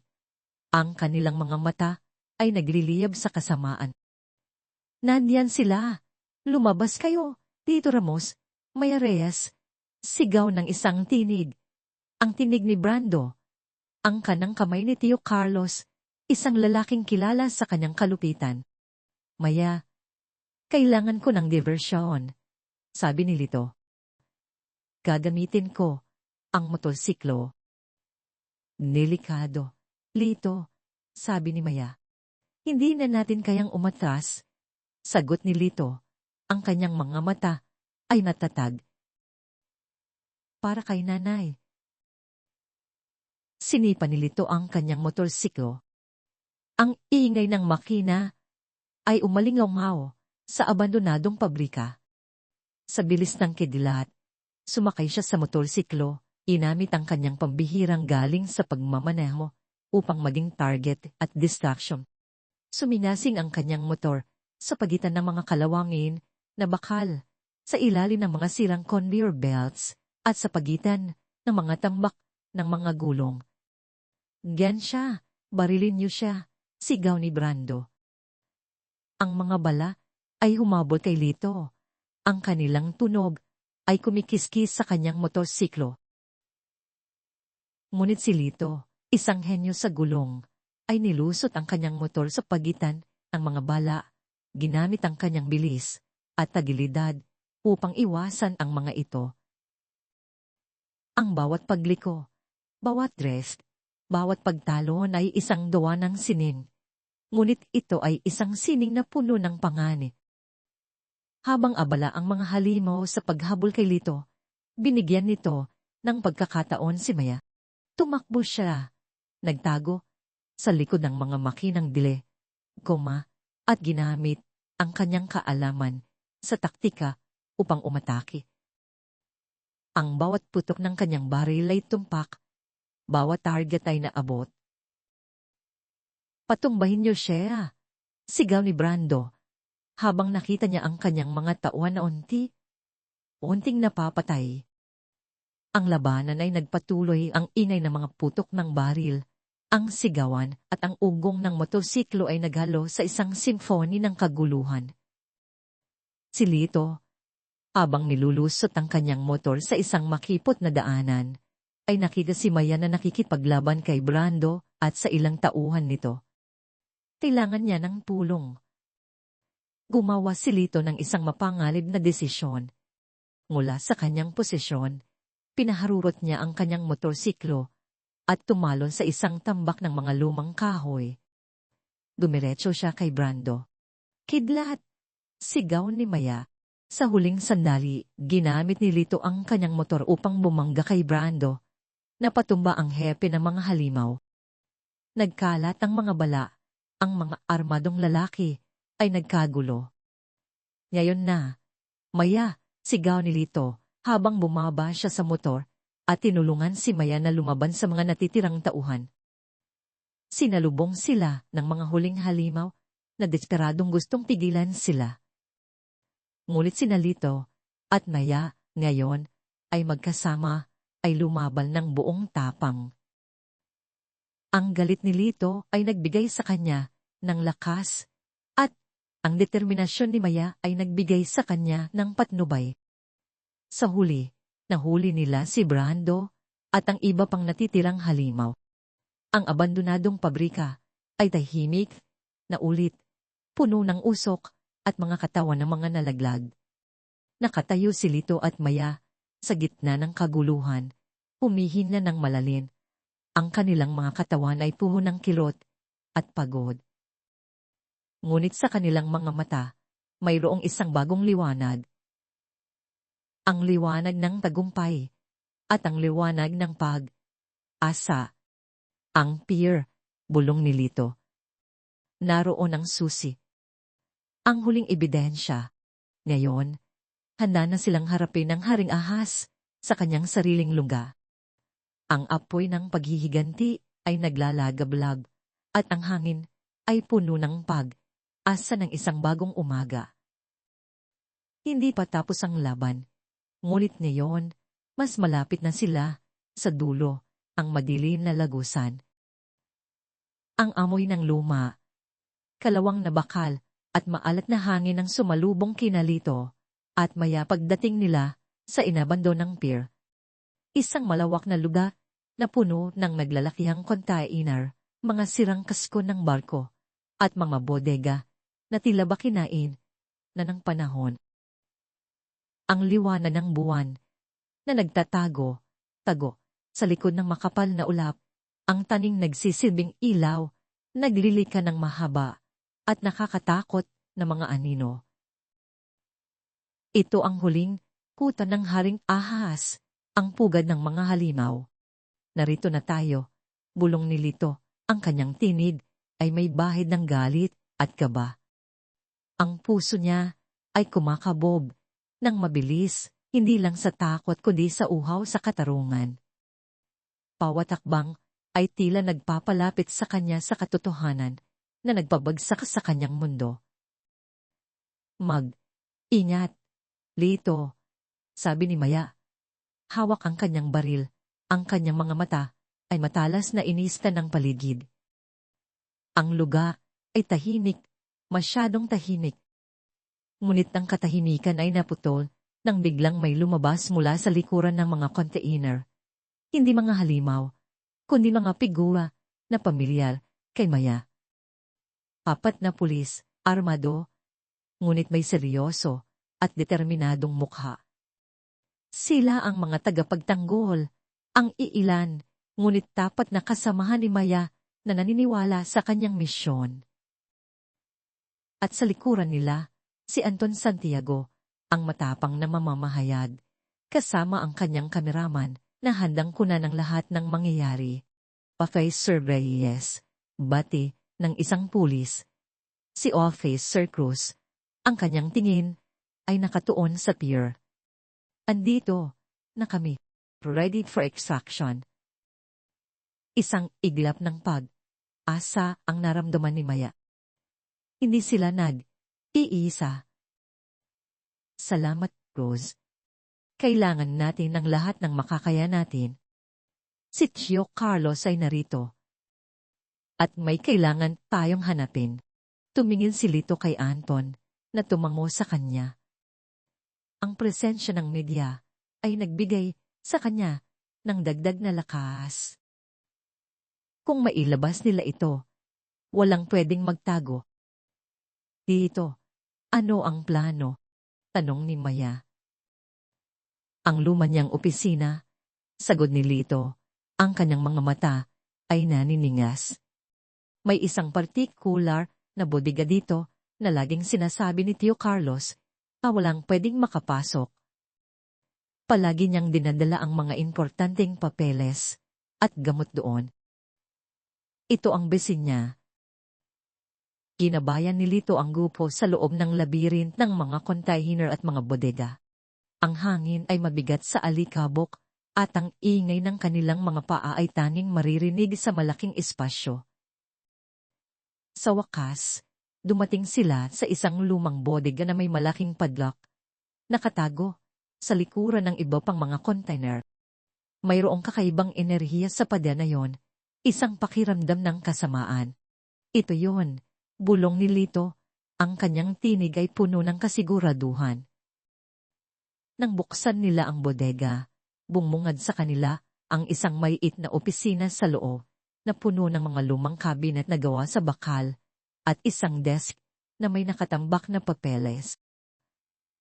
Ang kanilang mga mata ay nagliliyab sa kasamaan. Nandiyan sila. Lumabas kayo, Tito Ramos, Maya Reyes. Sigaw ng isang tinig. Ang tinig ni Brando. Ang kanang kamay ni Tio Carlos, isang lalaking kilala sa kanyang kalupitan. Maya, kailangan ko ng diversyon, sabi ni Lito. Gagamitin ko ang motorsiklo. Delikado, Lito, sabi ni Maya. Hindi na natin kayang umatras, sagot ni Lito. Ang kanyang mga mata ay natatag. Para kay nanay. Sinipa ni Lito ang kanyang motorsiklo. Ang ingay ng makina ay umalingaw sa abandonadong pabrika. Sa bilis ng kidilat, sumakay siya sa motorsiklo, inamit ang kanyang pambihirang galing sa pagmamaneho upang maging target at distraction. Suminasing ang kanyang motor sa pagitan ng mga kalawangin na bakal, sa ilalim ng mga sirang conveyor belts at sa pagitan ng mga tambak ng mga gulong. Gensya, barilin niyo siya, sigaw ni Brando. Ang mga bala ay humabol kay Lito. Ang kanilang tunog ay kumikiskis sa kanyang motorsiklo. Ngunit si Lito, isang henyo sa gulong, ay nilusot ang kanyang motor sa pagitan ng mga bala, ginamit ang kanyang bilis at tagilidad upang iwasan ang mga ito. Ang bawat pagliko, bawat drift, bawat pagtalon ay isang duwa ng sining. Ngunit ito ay isang sining na puno ng panganib. Habang abala ang mga halimaw sa paghabol kay Lito, binigyan nito ng pagkakataon si Maya. Tumakbo siya, nagtago sa likod ng mga makinang dile, at ginamit ang kanyang kaalaman sa taktika upang umatake. Ang bawat putok ng kanyang baril ay tumpak, bawat target ay naabot. Patumbahin niyo siya, sigaw ni Brando, habang nakita niya ang kanyang mga tauhan na unting napapatay. Ang labanan ay nagpatuloy, ang ingay ng mga putok ng baril, ang sigawan at ang ugong ng motorsiklo ay naghalo sa isang simfony ng kaguluhan. Si Lito, habang nilulusot ang kanyang motor sa isang makipot na daanan, ay nakita si Maya na nakikipaglaban kay Brando at sa ilang tauhan nito. Kailangan niya ng tulong. Gumawa si Lito ng isang mapangalib na desisyon. Mula sa kanyang posisyon, pinaharurot niya ang kanyang motorsiklo at tumalon sa isang tambak ng mga lumang kahoy. Dumiretso siya kay Brando. Kidlat! Sigaw ni Maya. Sa huling sandali, ginamit ni Lito ang kanyang motor upang bumangga kay Brando. Napatumba ang hepe ng mga halimaw. Nagkalat ang mga bala. Ang mga armadong lalaki ay nagkagulo. Ngayon na, Maya, sigaw ni Lito, habang bumaba siya sa motor at tinulungan si Maya na lumaban sa mga natitirang tauhan. Sinalubong sila ng mga huling halimaw na desperadong gustong pigilan sila. Ngunit sina Lito at Maya ngayon ay magkasama ay lumabal ng buong tapang. Ang galit ni Lito ay nagbigay sa kanya ng lakas at Ang determinasyon ni Maya ay nagbigay sa kanya ng patnubay. Sa huli, nahuli nila si Brando at ang iba pang natitirang halimaw. Ang abandonadong pabrika ay tahimik, naulit, puno ng usok at mga katawan ng mga nalaglag. Nakatayo si Lito at Maya sa gitna ng kaguluhan, humihina ng malalim. Ang kanilang mga katawan ay puno ng kirot at pagod. Ngunit sa kanilang mga mata, mayroong isang bagong liwanag. Ang liwanag ng tagumpay at ang liwanag ng pag-asa. Ang pier, bulong ni Lito. Naroon ang susi. Ang huling ebidensya. Ngayon, handa na silang harapin ang Haring Ahas sa kanyang sariling lugar. Ang apoy ng paghihiganti ay naglalagablab at ang hangin ay puno ng pag-asa ng isang bagong umaga. Hindi pa tapos ang laban, ngunit ngayon, mas malapit na sila sa dulo, ang madilim na lagusan. Ang amoy ng luma, kalawang na bakal at maalat na hangin ang sumalubong kina Lito at Maya pagdating nila sa inabandonang pier. Isang malawak na lugar na puno ng naglalakihang container, mga sirang kasko ng barko, at mga bodega na tila ba kinain na ng panahon. Ang liwanag ng buwan na nagtatago sa likod ng makapal na ulap, ang taning nagsisilbing ilaw, naglilika ng mahaba at nakakatakot na mga anino. Ito ang huling kuta ng Haring Ahas, ang pugad ng mga halimaw. Narito na tayo, bulong ni Lito, ang kanyang tinig ay may bahid ng galit at kaba. Ang puso niya ay kumakabob ng mabilis, hindi lang sa takot kundi sa uhaw sa katarungan. Bawat hakbang ay tila nagpapalapit sa kanya sa katotohanan na nagpabagsak sa kanyang mundo. Mag-ingat, Lito, sabi ni Maya. Hawak ang kanyang baril, ang kanyang mga mata ay matalas na inista ng paligid. Ang lugar ay tahimik, masyadong tahimik. Ngunit ang katahimikan ay naputol nang biglang may lumabas mula sa likuran ng mga container. Hindi mga halimaw, kundi mga figura na pamilyar kay Maya. Apat na pulis, armado, ngunit may seryoso at determinadong mukha. Sila ang mga tagapagtanggol, ang iilan, ngunit tapat na kasamahan ni Maya na naniniwala sa kanyang misyon. At sa likuran nila, si Anton Santiago, ang matapang na mamamahayag, kasama ang kanyang kameraman na handang kunan ng lahat ng mangyayari. Officer Reyes, bati ng isang pulis. Si Officer Cruz, ang kanyang tingin ay nakatuon sa pier. Andito na kami, ready for extraction. Isang iglap ng pag-asa ang naramdaman ni Maya. Hindi sila nag-iisa. Salamat, Rose. Kailangan natin ng lahat ng makakaya natin. Si Tio Carlos ay narito. At may kailangan tayong hanapin. Tumingin si Lito kay Anton na tumango sa kanya. Ang presensya ng media ay nagbigay sa kanya ng dagdag na lakas. Kung mailabas nila ito, walang pwedeng magtago. Dito, ano ang plano? Tanong ni Maya. Ang luma niyang opisina, sagot ni Lito, ang kanyang mga mata ay naniningas. May isang partikular na bodega dito na laging sinasabi ni Tio Carlos na walang pwedeng makapasok. Palagi niyang dinadala ang mga importanteng papeles at gamot doon. Ito ang besin niya. Ginabayan ni Lito ang grupo sa loob ng labirint ng mga container at mga bodega. Ang hangin ay mabigat sa alikabok at ang ingay ng kanilang mga paa ay tanging maririnig sa malaking espasyo. Sa wakas, dumating sila sa isang lumang bodega na may malaking padlock, nakatago sa likuran ng iba pang mga container. Mayroong kakaibang enerhiya sa pader na yon, isang pakiramdam ng kasamaan. Ito yon, bulong ni Lito, Ang kanyang tinig ay puno ng kasiguraduhan. Nang buksan nila ang bodega, bumungad sa kanila ang isang maliit na opisina sa loob na puno ng mga lumang kabinet na gawa sa bakal at isang desk na may nakatambak na papeles.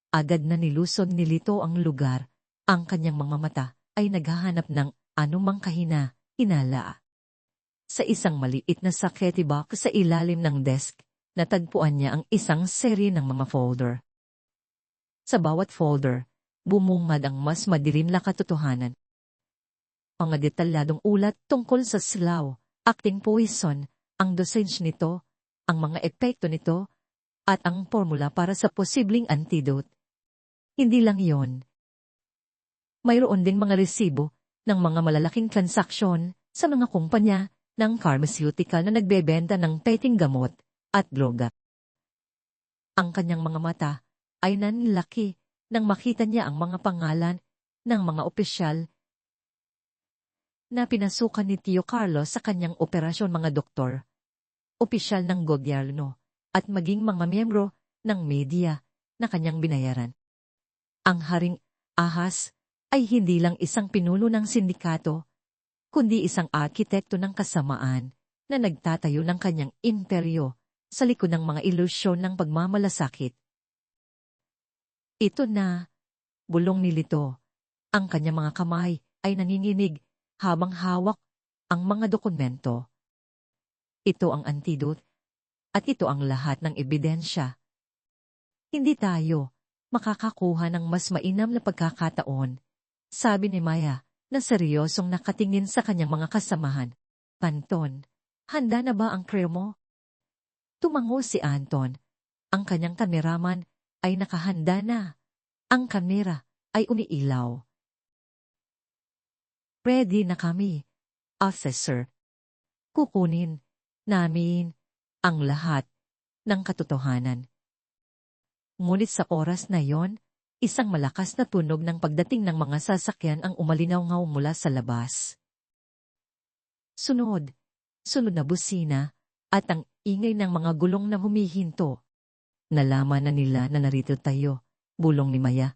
Agad na nilusod ni Lito ang lugar. Ang kanyang mga mata ay naghahanap ng anumang hinala. Sa isang maliit na saketi box sa ilalim ng desk, natagpuan niya ang isang serye ng mga folder. Sa bawat folder, bumungad ang mas madilim na katotohanan. Mga detalyadong ulat tungkol sa slaw, acting poison, ang dosage nito, ang mga epekto nito, at ang formula para sa posibleng antidote. Hindi lang yon. Mayroon ding mga resibo ng mga malalaking transaksyon sa mga kumpanya ng pharmaceutical na nagbebenta ng peting gamot at droga. Ang kanyang mga mata ay nanlaki nang makita niya ang mga pangalan ng mga opisyal na pinasukan ni Tio Carlos sa kanyang operasyon, mga doktor, opisyal ng gobyerno, at maging mga miyembro ng media na kanyang binayaran. Ang Haring Ahas ay hindi lang isang pinuno ng sindikato, kundi isang arkitekto ng kasamaan na nagtatayo ng kanyang imperyo sa likod ng mga ilusyon ng pagmamalasakit. Ito na, bulong ni Lito. Ang kanyang mga kamay ay nanginginig habang hawak ang mga dokumento. Ito ang antidote at ito ang lahat ng ebidensya. Hindi tayo makakakuha ng mas mainam na pagkakataon, sabi ni Maya na seryosong nakatingin sa kanyang mga kasamahan. Anton, handa na ba ang crew mo? Tumango si Anton. Ang kanyang kameraman ay nakahanda na. Ang kamera ay umiilaw. Ready na kami, officer. Kukunin namin ang lahat ng katotohanan. Ngunit sa oras na yon, isang malakas na tunog ng pagdating ng mga sasakyan ang umalinaw-ngaw mula sa labas. Sunod na busina, at ang ingay ng mga gulong na humihinto. Nalaman na nila na narito tayo, bulong ni Maya,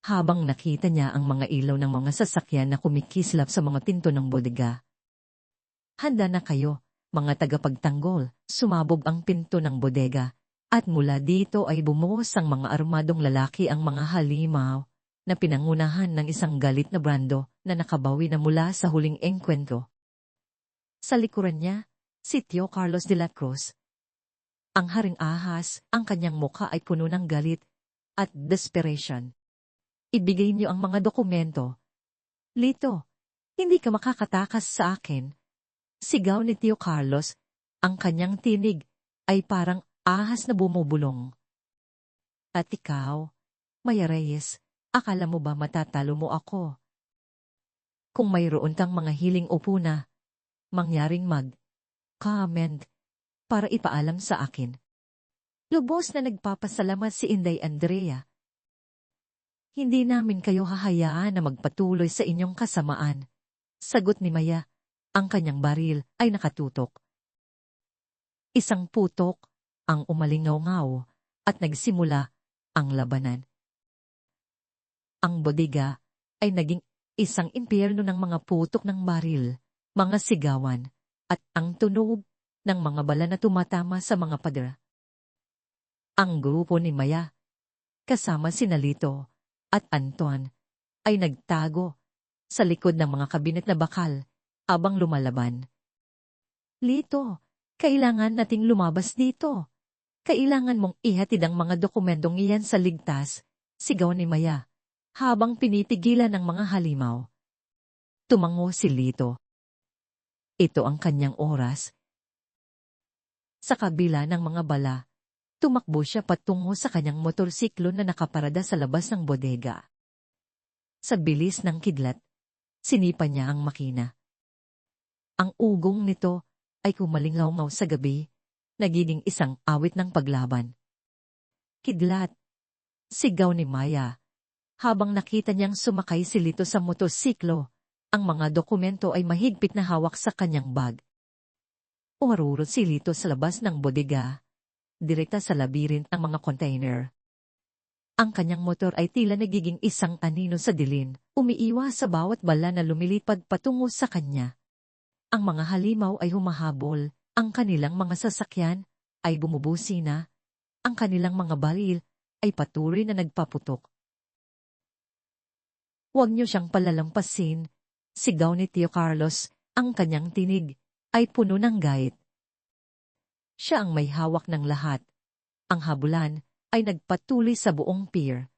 habang nakita niya ang mga ilaw ng mga sasakyan na kumikislap sa mga pinto ng bodega. Handa na kayo, mga tagapagtanggol, sumabog ang pinto ng bodega, at mula dito ay bumuhos ang mga armadong lalaki, ang mga halimaw, na pinangunahan ng isang galit na brando na nakabawi na mula sa huling engkwentro. Sa likuran niya, si Tio Carlos de la Cruz. Ang Haring Ahas, ang kanyang mukha ay puno ng galit at desperation. Ibigay niyo ang mga dokumento. Lito, hindi ka makakatakas sa akin. Sigaw ni Tio Carlos, ang kanyang tinig ay parang ahas na bumubulong. At ikaw, Maya Reyes, akala mo ba matatalo mo ako? Kung mayroon kang mga hiling o puna, mangyaring mag-comment para ipaalam sa akin. Lubos na nagpapasalamat si Inday Andrea. Hindi namin kayo hahayaan na magpatuloy sa inyong kasamaan. Sagot ni Maya, ang kanyang baril ay nakatutok. Isang putok ang umalingaw-ngaw at nagsimula ang labanan. Ang bodega ay naging isang impyerno ng mga putok ng baril, mga sigawan, at ang tunog ng mga bala na tumatama sa mga pader. Ang grupo ni Maya, kasama sina Lito at Anton, ay nagtago sa likod ng mga kabinet na bakal habang lumalaban. Lito, kailangan nating lumabas dito. Kailangan mong ihatid ang mga dokumentong iyan sa ligtas, sigaw ni Maya, habang pinipigilan ng mga halimaw. Tumango si Lito. Ito ang kanyang oras. Sa kabila ng mga bala, tumakbo siya patungo sa kanyang motorsiklo na nakaparada sa labas ng bodega. Sa bilis ng kidlat, sinipa niya ang makina. Ang ugong nito ay kumalingaw-ngaw sa gabi, nagiging isang awit ng paglaban. Kidlat, sigaw ni Maya. Habang nakita niyang sumakay si Lito sa motorsiklo, ang mga dokumento ay mahigpit na hawak sa kanyang bag. Umarurot si Lito sa labas ng bodega. direkta sa labirint ng mga container. Ang kanyang motor ay tila nagiging isang anino sa dilim, umiiwas sa bawat bala na lumilipad patungo sa kanya. Ang mga halimaw ay humahabol, ang kanilang mga sasakyan ay bumubusina, ang kanilang mga baril ay patuloy na nagpaputok. Huwag niyo siyang palalampasin, sigaw ni Tio Carlos, ang kanyang tinig ay puno ng gait. Siya ang may hawak ng lahat. Ang habulan ay nagpatuloy sa buong pier.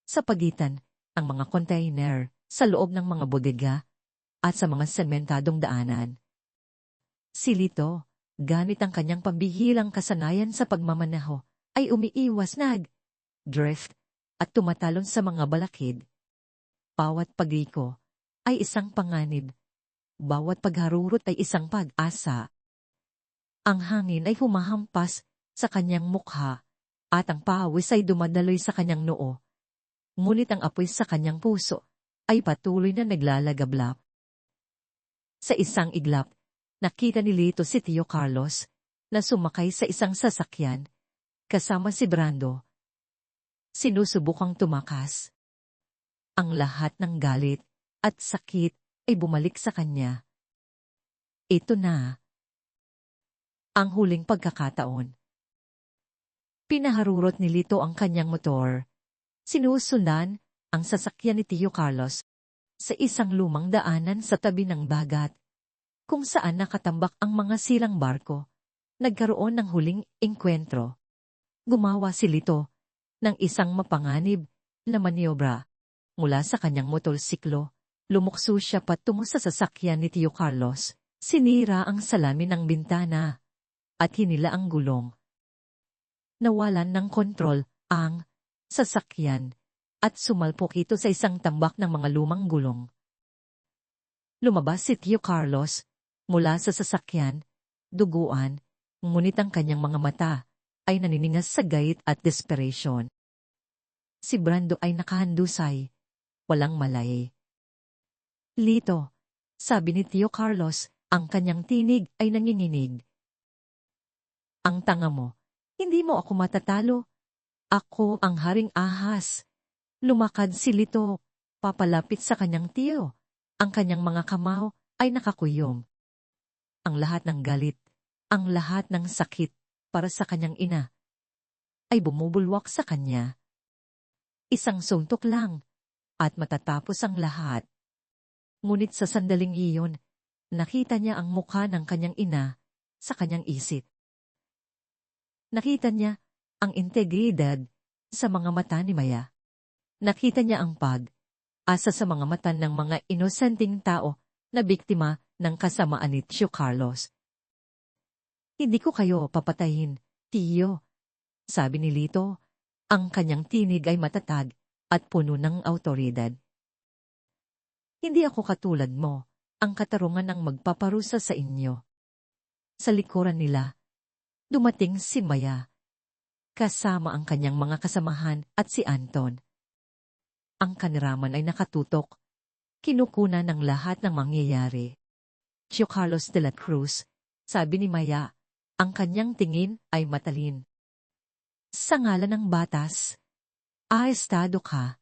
Sa pagitan, ang mga container, sa loob ng mga bodega, at sa mga sementadong daanan. Si Lito, gamit ang kanyang pambihilang kasanayan sa pagmamanaho, ay umiiwas drift, at tumatalon sa mga balakid. Bawat pagliko ay isang panganib. Bawat pagharurot ay isang pag-asa. Ang hangin ay humahampas sa kanyang mukha, at ang pawis ay dumadaloy sa kanyang noo. Ngunit ang apoy sa kanyang puso ay patuloy na naglalagablap. Sa isang iglap, nakita ni Lito si Tio Carlos na sumakay sa isang sasakyan, kasama si Brando. Sinusubukang tumakas. Ang lahat ng galit at sakit ay bumalik sa kanya. Ito na ang huling pagkakataon. Pinaharurot ni Lito ang kanyang motor. Sinusundan ang sasakyan ni Tio Carlos sa isang lumang daanan sa tabi ng dagat, kung saan nakatambak ang mga silang barko. Nagkaroon ng huling engkwentro. Gumawa si Lito ng isang mapanganib na maniobra. Mula sa kanyang motorsiklo, lumukso siya patungo sa sasakyan ni Tio Carlos. Sinira ang salamin ng bintana at hinila ang gulong. Nawalan ng kontrol ang sasakyan at sumalpok ito sa isang tambak ng mga lumang gulong. Lumabas si Tio Carlos mula sa sasakyan, duguan, ngunit ang kanyang mga mata ay naniningas sa gait at desperation. Si Brando ay nakahandusay, walang malay. Lito, sabi ni Tio Carlos, ang kanyang tinig ay nanginginig. Ang tanga mo, hindi mo ako matatalo. Ako ang haring ahas. Lumakad si Lito, papalapit sa kanyang tiyo. Ang kanyang mga kamao ay nakakuyom. Ang lahat ng galit, ang lahat ng sakit para sa kanyang ina, ay bumubulwak sa kanya. Isang suntok lang, at matatapos ang lahat. Ngunit sa sandaling iyon, nakita niya ang mukha ng kanyang ina sa kanyang isip. Nakita niya ang integridad sa mga mata ni Maya. Nakita niya ang pag-asa sa mga mata ng mga inosenteng tao na biktima ng kasamaan ni Tio Carlos. Hindi ko kayo papatayin, Tio, sabi ni Lito. Ang kanyang tinig ay matatag at puno ng awtoridad. Hindi ako katulad mo, ang katarungan ng magpaparusa sa inyo. Sa likuran nila, dumating si Maya, kasama ang kanyang mga kasamahan at si Anton. Ang kaniraman ay nakatutok, kinukuna ng lahat ng mangyayari. Tio Carlos de la Cruz, sabi ni Maya, ang kanyang tingin ay matalin. Sa ngalan ng batas, ahestado ka.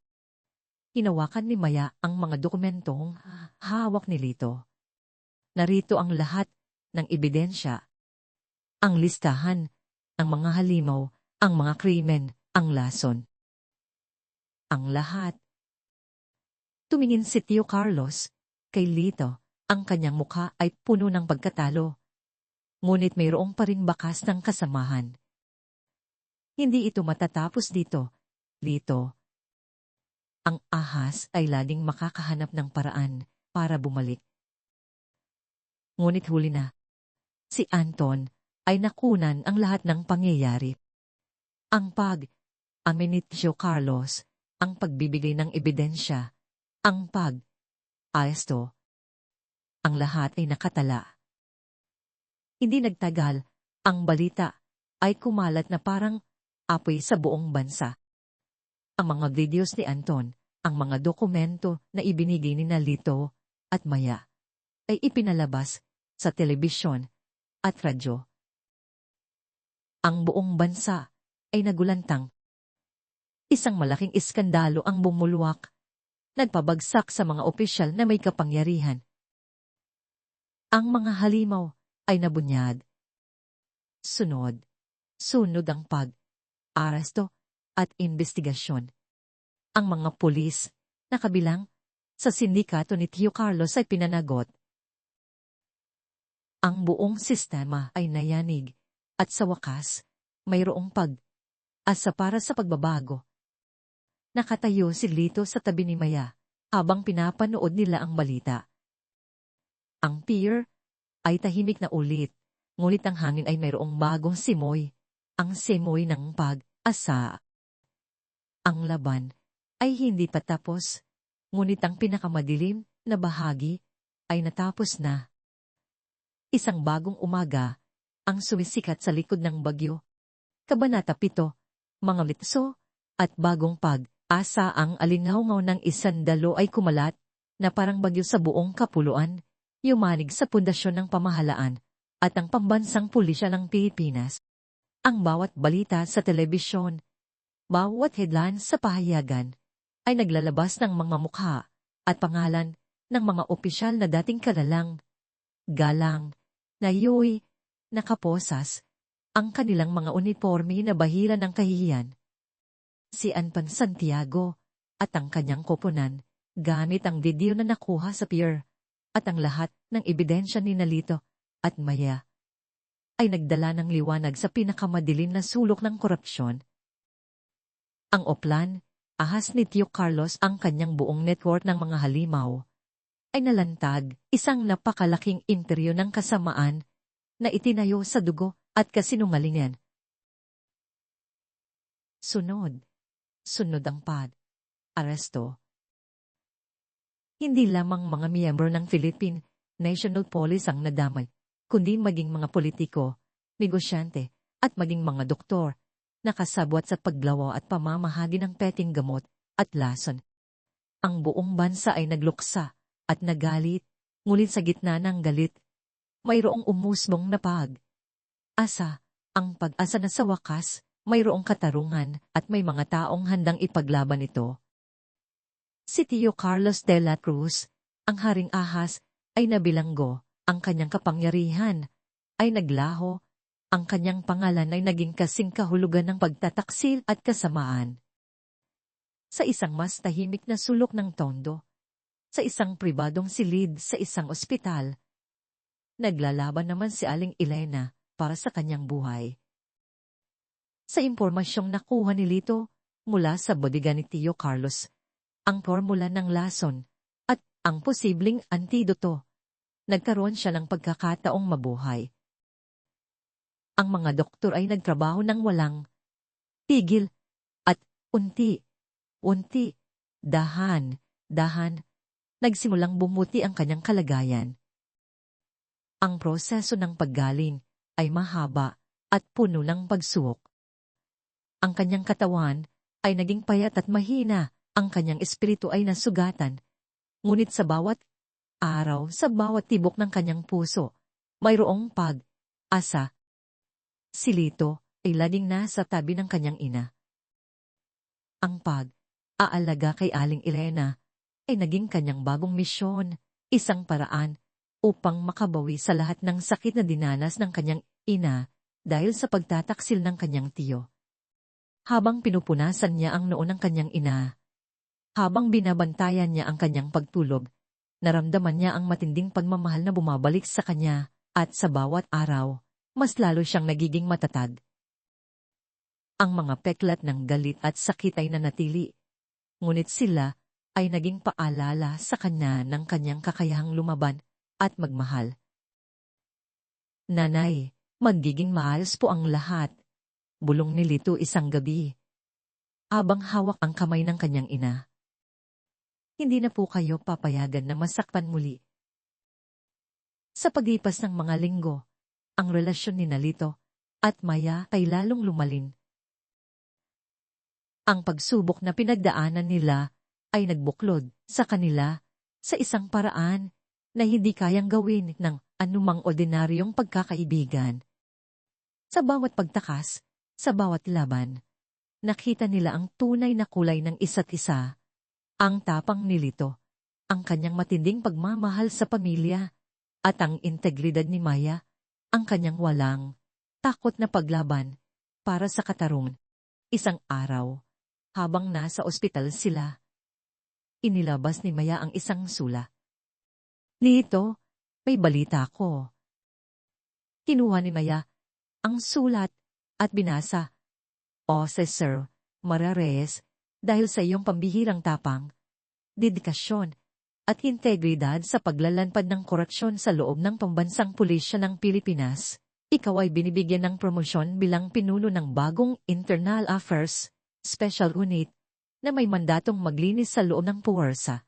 Hinawakan ni Maya ang mga dokumentong hawak ni Lito. Narito ang lahat ng ebidensya. Ang listahan, ang mga halimaw, ang mga krimen, ang lason. Ang lahat. Tumingin si Tio Carlos kay Lito. Ang kanyang mukha ay puno ng pagkatalo. Ngunit mayroong pa ring bakas ng kasamahan. Hindi ito matatapos dito, Lito. Ang ahas ay laging makakahanap ng paraan para bumalik. Ngunit huli na. Si Anton ay nakunan ang lahat ng pangyayari. Ang pag-amin ni Tio Carlos, ang pagbibigay ng ebidensya, ang pag-aresto. Ang lahat ay nakatala. Hindi nagtagal, ang balita ay kumalat na parang apoy sa buong bansa. Ang mga videos ni Anton, ang mga dokumento na ibinigay ni Lito at Maya, ay ipinalabas sa telebisyon at radyo. Ang buong bansa ay nagulantang. Isang malaking iskandalo ang bumulwak, nagpabagsak sa mga opisyal na may kapangyarihan. Ang mga halimaw ay nabunyag. Sunod ang aresto at investigasyon. Ang mga pulis na kabilang sa sindikato ni Tio Carlos ay pinanagot. Ang buong sistema ay nayanig at sa wakas, mayroong pag-asa para sa pagbabago. Nakatayo si Lito sa tabi ni Maya habang pinapanood nila ang balita. Ang pier ay tahimik na ulit, ngunit ang hangin ay mayroong bagong simoy, ang simoy ng pag-asa. Ang laban ay hindi pa tapos, ngunit ang pinakamadilim na bahagi ay natapos na. Isang bagong umaga ang sumisikat sa likod ng bagyo. Kabanata 7, mga litso at bagong pag-asa. Ang alingaungaw ng isandalo ay kumalat na parang bagyo sa buong kapuluan, yumanig sa pundasyon ng pamahalaan at ang pambansang pulisya ng Pilipinas. Ang bawat balita sa telebisyon, bawat headline sa pahayagan, ay naglalabas ng mga mukha at pangalan ng mga opisyal na dating kalalang, galang, nayoy, nakaposas, ang kanilang mga uniforme na bahira ng kahihiyan. Si Anpan Santiago at ang kanyang koponan, gamit ang video na nakuha sa pier, at ang lahat ng ebidensya ni Nalito at Maya, ay nagdala ng liwanag sa pinakamadilim na sulok ng korupsyon. Ang oplan, ahas ni Tio Carlos, ang kanyang buong network ng mga halimaw, ay nalantag, isang napakalaking imperyo ng kasamaan na itinayo sa dugo at kasinungalingan. Sunod ang aresto. Hindi lamang mga miyembro ng Philippine National Police ang nadamay, kundi maging mga politiko, negosyante, at maging mga doktor, nakasabwat sa paglawo at pamamahagi ng peting gamot at lason. Ang buong bansa ay nagluksa at nagalit, ngunit sa gitna ng galit, mayroong umusbong na pag-asa, ang pag-asa na sa wakas, mayroong katarungan at may mga taong handang ipaglaban ito. Si Tio Carlos de la Cruz, ang haring ahas, ay nabilanggo, ang kanyang kapangyarihan ay naglaho, ang kanyang pangalan ay naging kasing kahulugan ng pagtataksil at kasamaan. Sa isang mas tahimik na sulok ng Tondo, sa isang pribadong silid sa isang ospital, naglalaban naman si Aling Elena para sa kanyang buhay. Sa impormasyong nakuha ni Lito mula sa bodega ni Tio Carlos, ang formula ng lason at ang posibleng antidoto, nagkaroon siya ng pagkakataong mabuhay. Ang mga doktor ay nagtrabaho ng walang tigil at unti-unti, dahan-dahan, nagsimulang bumuti ang kanyang kalagayan. Ang proseso ng paggaling ay mahaba at puno ng pagsubok. Ang kanyang katawan ay naging payat at mahina, ang kanyang espiritu ay nasugatan. Ngunit sa bawat araw, sa bawat tibok ng kanyang puso, mayroong pag-asa. Si Lito ay laging nasa tabi ng kanyang ina. Ang pag-aalaga kay Aling Elena ay naging kanyang bagong misyon, isang paraan upang makabawi sa lahat ng sakit na dinanas ng kanyang ina dahil sa pagtataksil ng kanyang tiyo. Habang pinupunasan niya ang noo ng kanyang ina, habang binabantayan niya ang kanyang pagtulog, naramdaman niya ang matinding pagmamahal na bumabalik sa kanya, at sa bawat araw, mas lalo siyang nagiging matatag. Ang mga peklat ng galit at sakit ay nanatili, ngunit sila ay naging paalala sa kanya ng kanyang kakayahang lumaban at magmahal. Nanay, magiging maayos po ang lahat, bulong ni Lito isang gabi, habang hawak ang kamay ng kanyang ina. Hindi na po kayo papayagan na masaktan muli. Sa paglipas ng mga linggo, ang relasyon ni Lito at Maya ay lalong lumalim. Ang pagsubok na pinagdaanan nila ay nagbuklod sa kanila sa isang paraan na hindi kayang gawin ng anumang ordinaryong pagkakaibigan. Sa bawat pagtakas, sa bawat laban, nakita nila ang tunay na kulay ng isa't isa. Ang tapang ni Lito, ang kanyang matinding pagmamahal sa pamilya, at ang integridad ni Maya, ang kanyang walang takot na paglaban para sa katarungan. Isang araw, habang nasa ospital sila, inilabas ni Maya ang isang sula. Lito, may balita ko. Kinuha ni Maya ang sulat at binasa. O Sir Marares, dahil sa iyong pambihirang tapang, dedikasyon, at integridad sa paglalanpad ng korupsyon sa loob ng pambansang pulisya ng Pilipinas, ikaw ay binibigyan ng promosyon bilang pinuno ng bagong Internal Affairs Special Unit na may mandatong maglinis sa loob ng puwersa.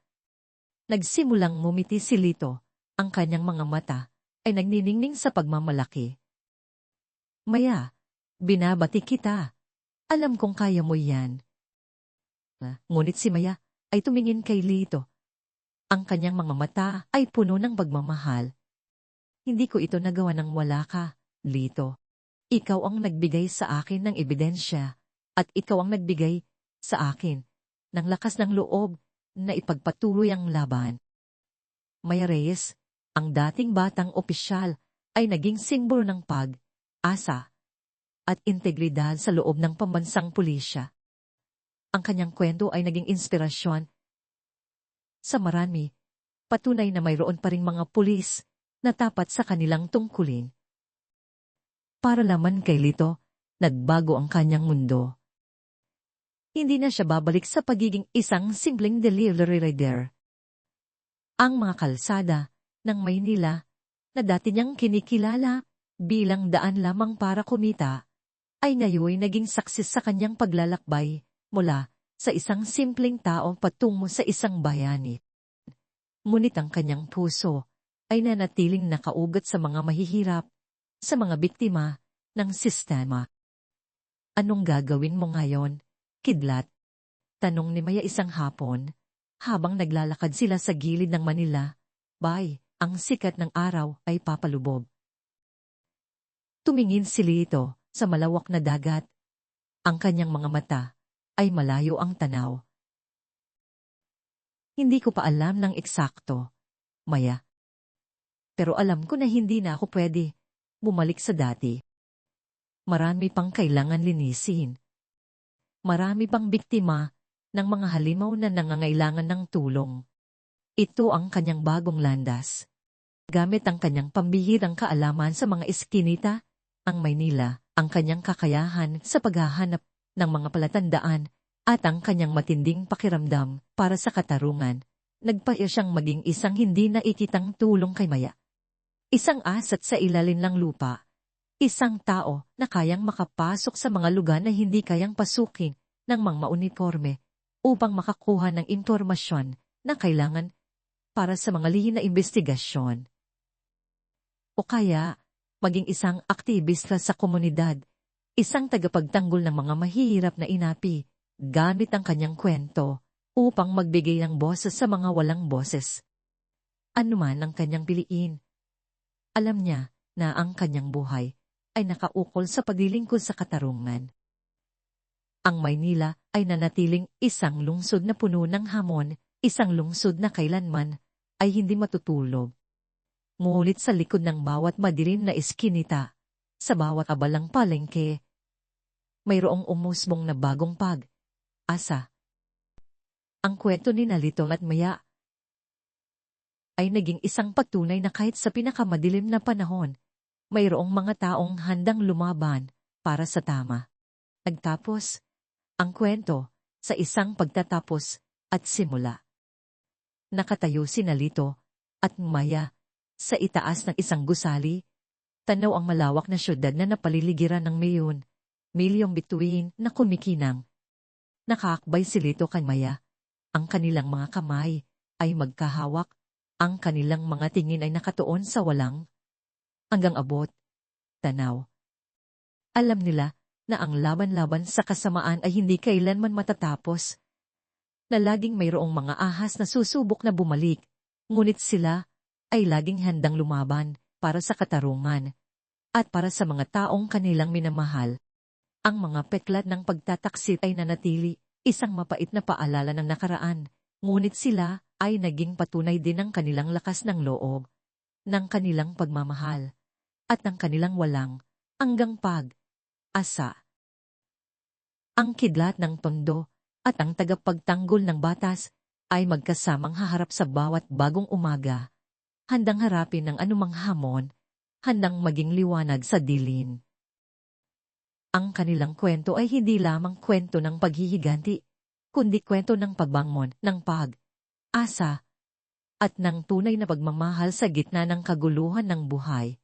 Nagsimulang ngumiti si Lito, ang kanyang mga mata ay nagniningning sa pagmamalaki. Maya, binabati kita. Alam kong kaya mo yan. Ngunit si Maya ay tumingin kay Lito. Ang kanyang mga mata ay puno ng pagmamahal. Hindi ko ito nagawa nang wala ka, Lito. Ikaw ang nagbigay sa akin ng ebidensya at ikaw ang nagbigay sa akin ng lakas ng loob na ipagpatuloy ang laban. Maya Reyes, ang dating batang opisyal, ay naging simbolo ng pag-asa at integridad sa loob ng pambansang pulisya. Ang kanyang kwento ay naging inspirasyon sa marami, patunay na mayroon pa ring mga pulis na tapat sa kanilang tungkulin. Para naman kay Lito, nagbago ang kanyang mundo. Hindi na siya babalik sa pagiging isang simpleng delivery rider. Ang mga kalsada ng Maynila na dati niyang kinikilala bilang daan lamang para kumita, ay ngayon naging saksis sa kanyang paglalakbay mula sa isang simpleng tao patungo sa isang bayani. Ngunit ang kanyang puso ay nanatiling nakaugat sa mga mahihirap, sa mga biktima ng sistema. Anong gagawin mo ngayon, kidlat? Tanong ni Maya isang hapon, habang naglalakad sila sa gilid ng Manila. Bay, ang sikat ng araw ay papalubog. Tumingin si Lito sa malawak na dagat. Ang kanyang mga mata ay malayo ang tanaw. Hindi ko pa alam ng eksakto, Maya. Pero alam ko na hindi na ako pwede bumalik sa dati. Marami pang kailangan linisin. Marami pang biktima ng mga halimaw na nangangailangan ng tulong. Ito ang kanyang bagong landas. Gamit ang kanyang pambihirang kaalaman sa mga iskinita, ang Maynila, ang kanyang kakayahan sa paghahanap ng mga palatandaan at ang kanyang matinding pakiramdam para sa katarungan, nagpaya siyang maging isang hindi naikitang tulong kay Maya. Isang asat sa ilalim ng lupa. Isang tao na kayang makapasok sa mga lugar na hindi kayang pasukin ng mga mauniforme upang makakuha ng impormasyon na kailangan para sa mga lihim na investigasyon. O kaya, maging isang aktivista sa komunidad, isang tagapagtanggol ng mga mahihirap na inapi, gamit ang kanyang kwento upang magbigay ng boses sa mga walang boses. Ano man ang kanyang piliin, alam niya na ang kanyang buhay ay nakaukol sa paglilingkod sa katarungan. Ang Maynila ay nanatiling isang lungsod na puno ng hamon, isang lungsod na kailanman ay hindi matutulog. Ngunit sa likod ng bawat madilim na iskinita, sa bawat abalang palengke, mayroong umusbong na bagong pag-asa. Ang kwento ni Lito at Maya ay naging isang pagtunay na kahit sa pinakamadilim na panahon, mayroong mga taong handang lumaban para sa tama. Nagtapos ang kwento sa isang pagtatapos at simula. Nakatayo si Lito at Maya sa itaas ng isang gusali, tanaw ang malawak na syudad na napaliligiran ng milyong bituin na kumikinang. Nakakbay si Lito kay Maya. Ang kanilang mga kamay ay magkahawak, ang kanilang mga tingin ay nakatuon sa walang hanggang abot, tanaw. Alam nila na ang laban-laban sa kasamaan ay hindi kailanman matatapos, na laging mayroong mga ahas na susubok na bumalik, ngunit sila ay laging handang lumaban para sa katarungan. At para sa mga taong kanilang minamahal, ang mga peklat ng pagtataksit ay nanatili, isang mapait na paalala ng nakaraan. Ngunit sila ay naging patunay din ng kanilang lakas ng loob, ng kanilang pagmamahal, at ng kanilang walang hanggang pag-asa. Ang kidlat ng tondo at ang tagapagtanggol ng batas ay magkasamang haharap sa bawat bagong umaga, handang harapin ang anumang hamon, handang maging liwanag sa dilim. Ang kanilang kwento ay hindi lamang kwento ng paghihiganti, kundi kwento ng pagbangon, ng pag-asa, at ng tunay na pagmamahal sa gitna ng kaguluhan ng buhay.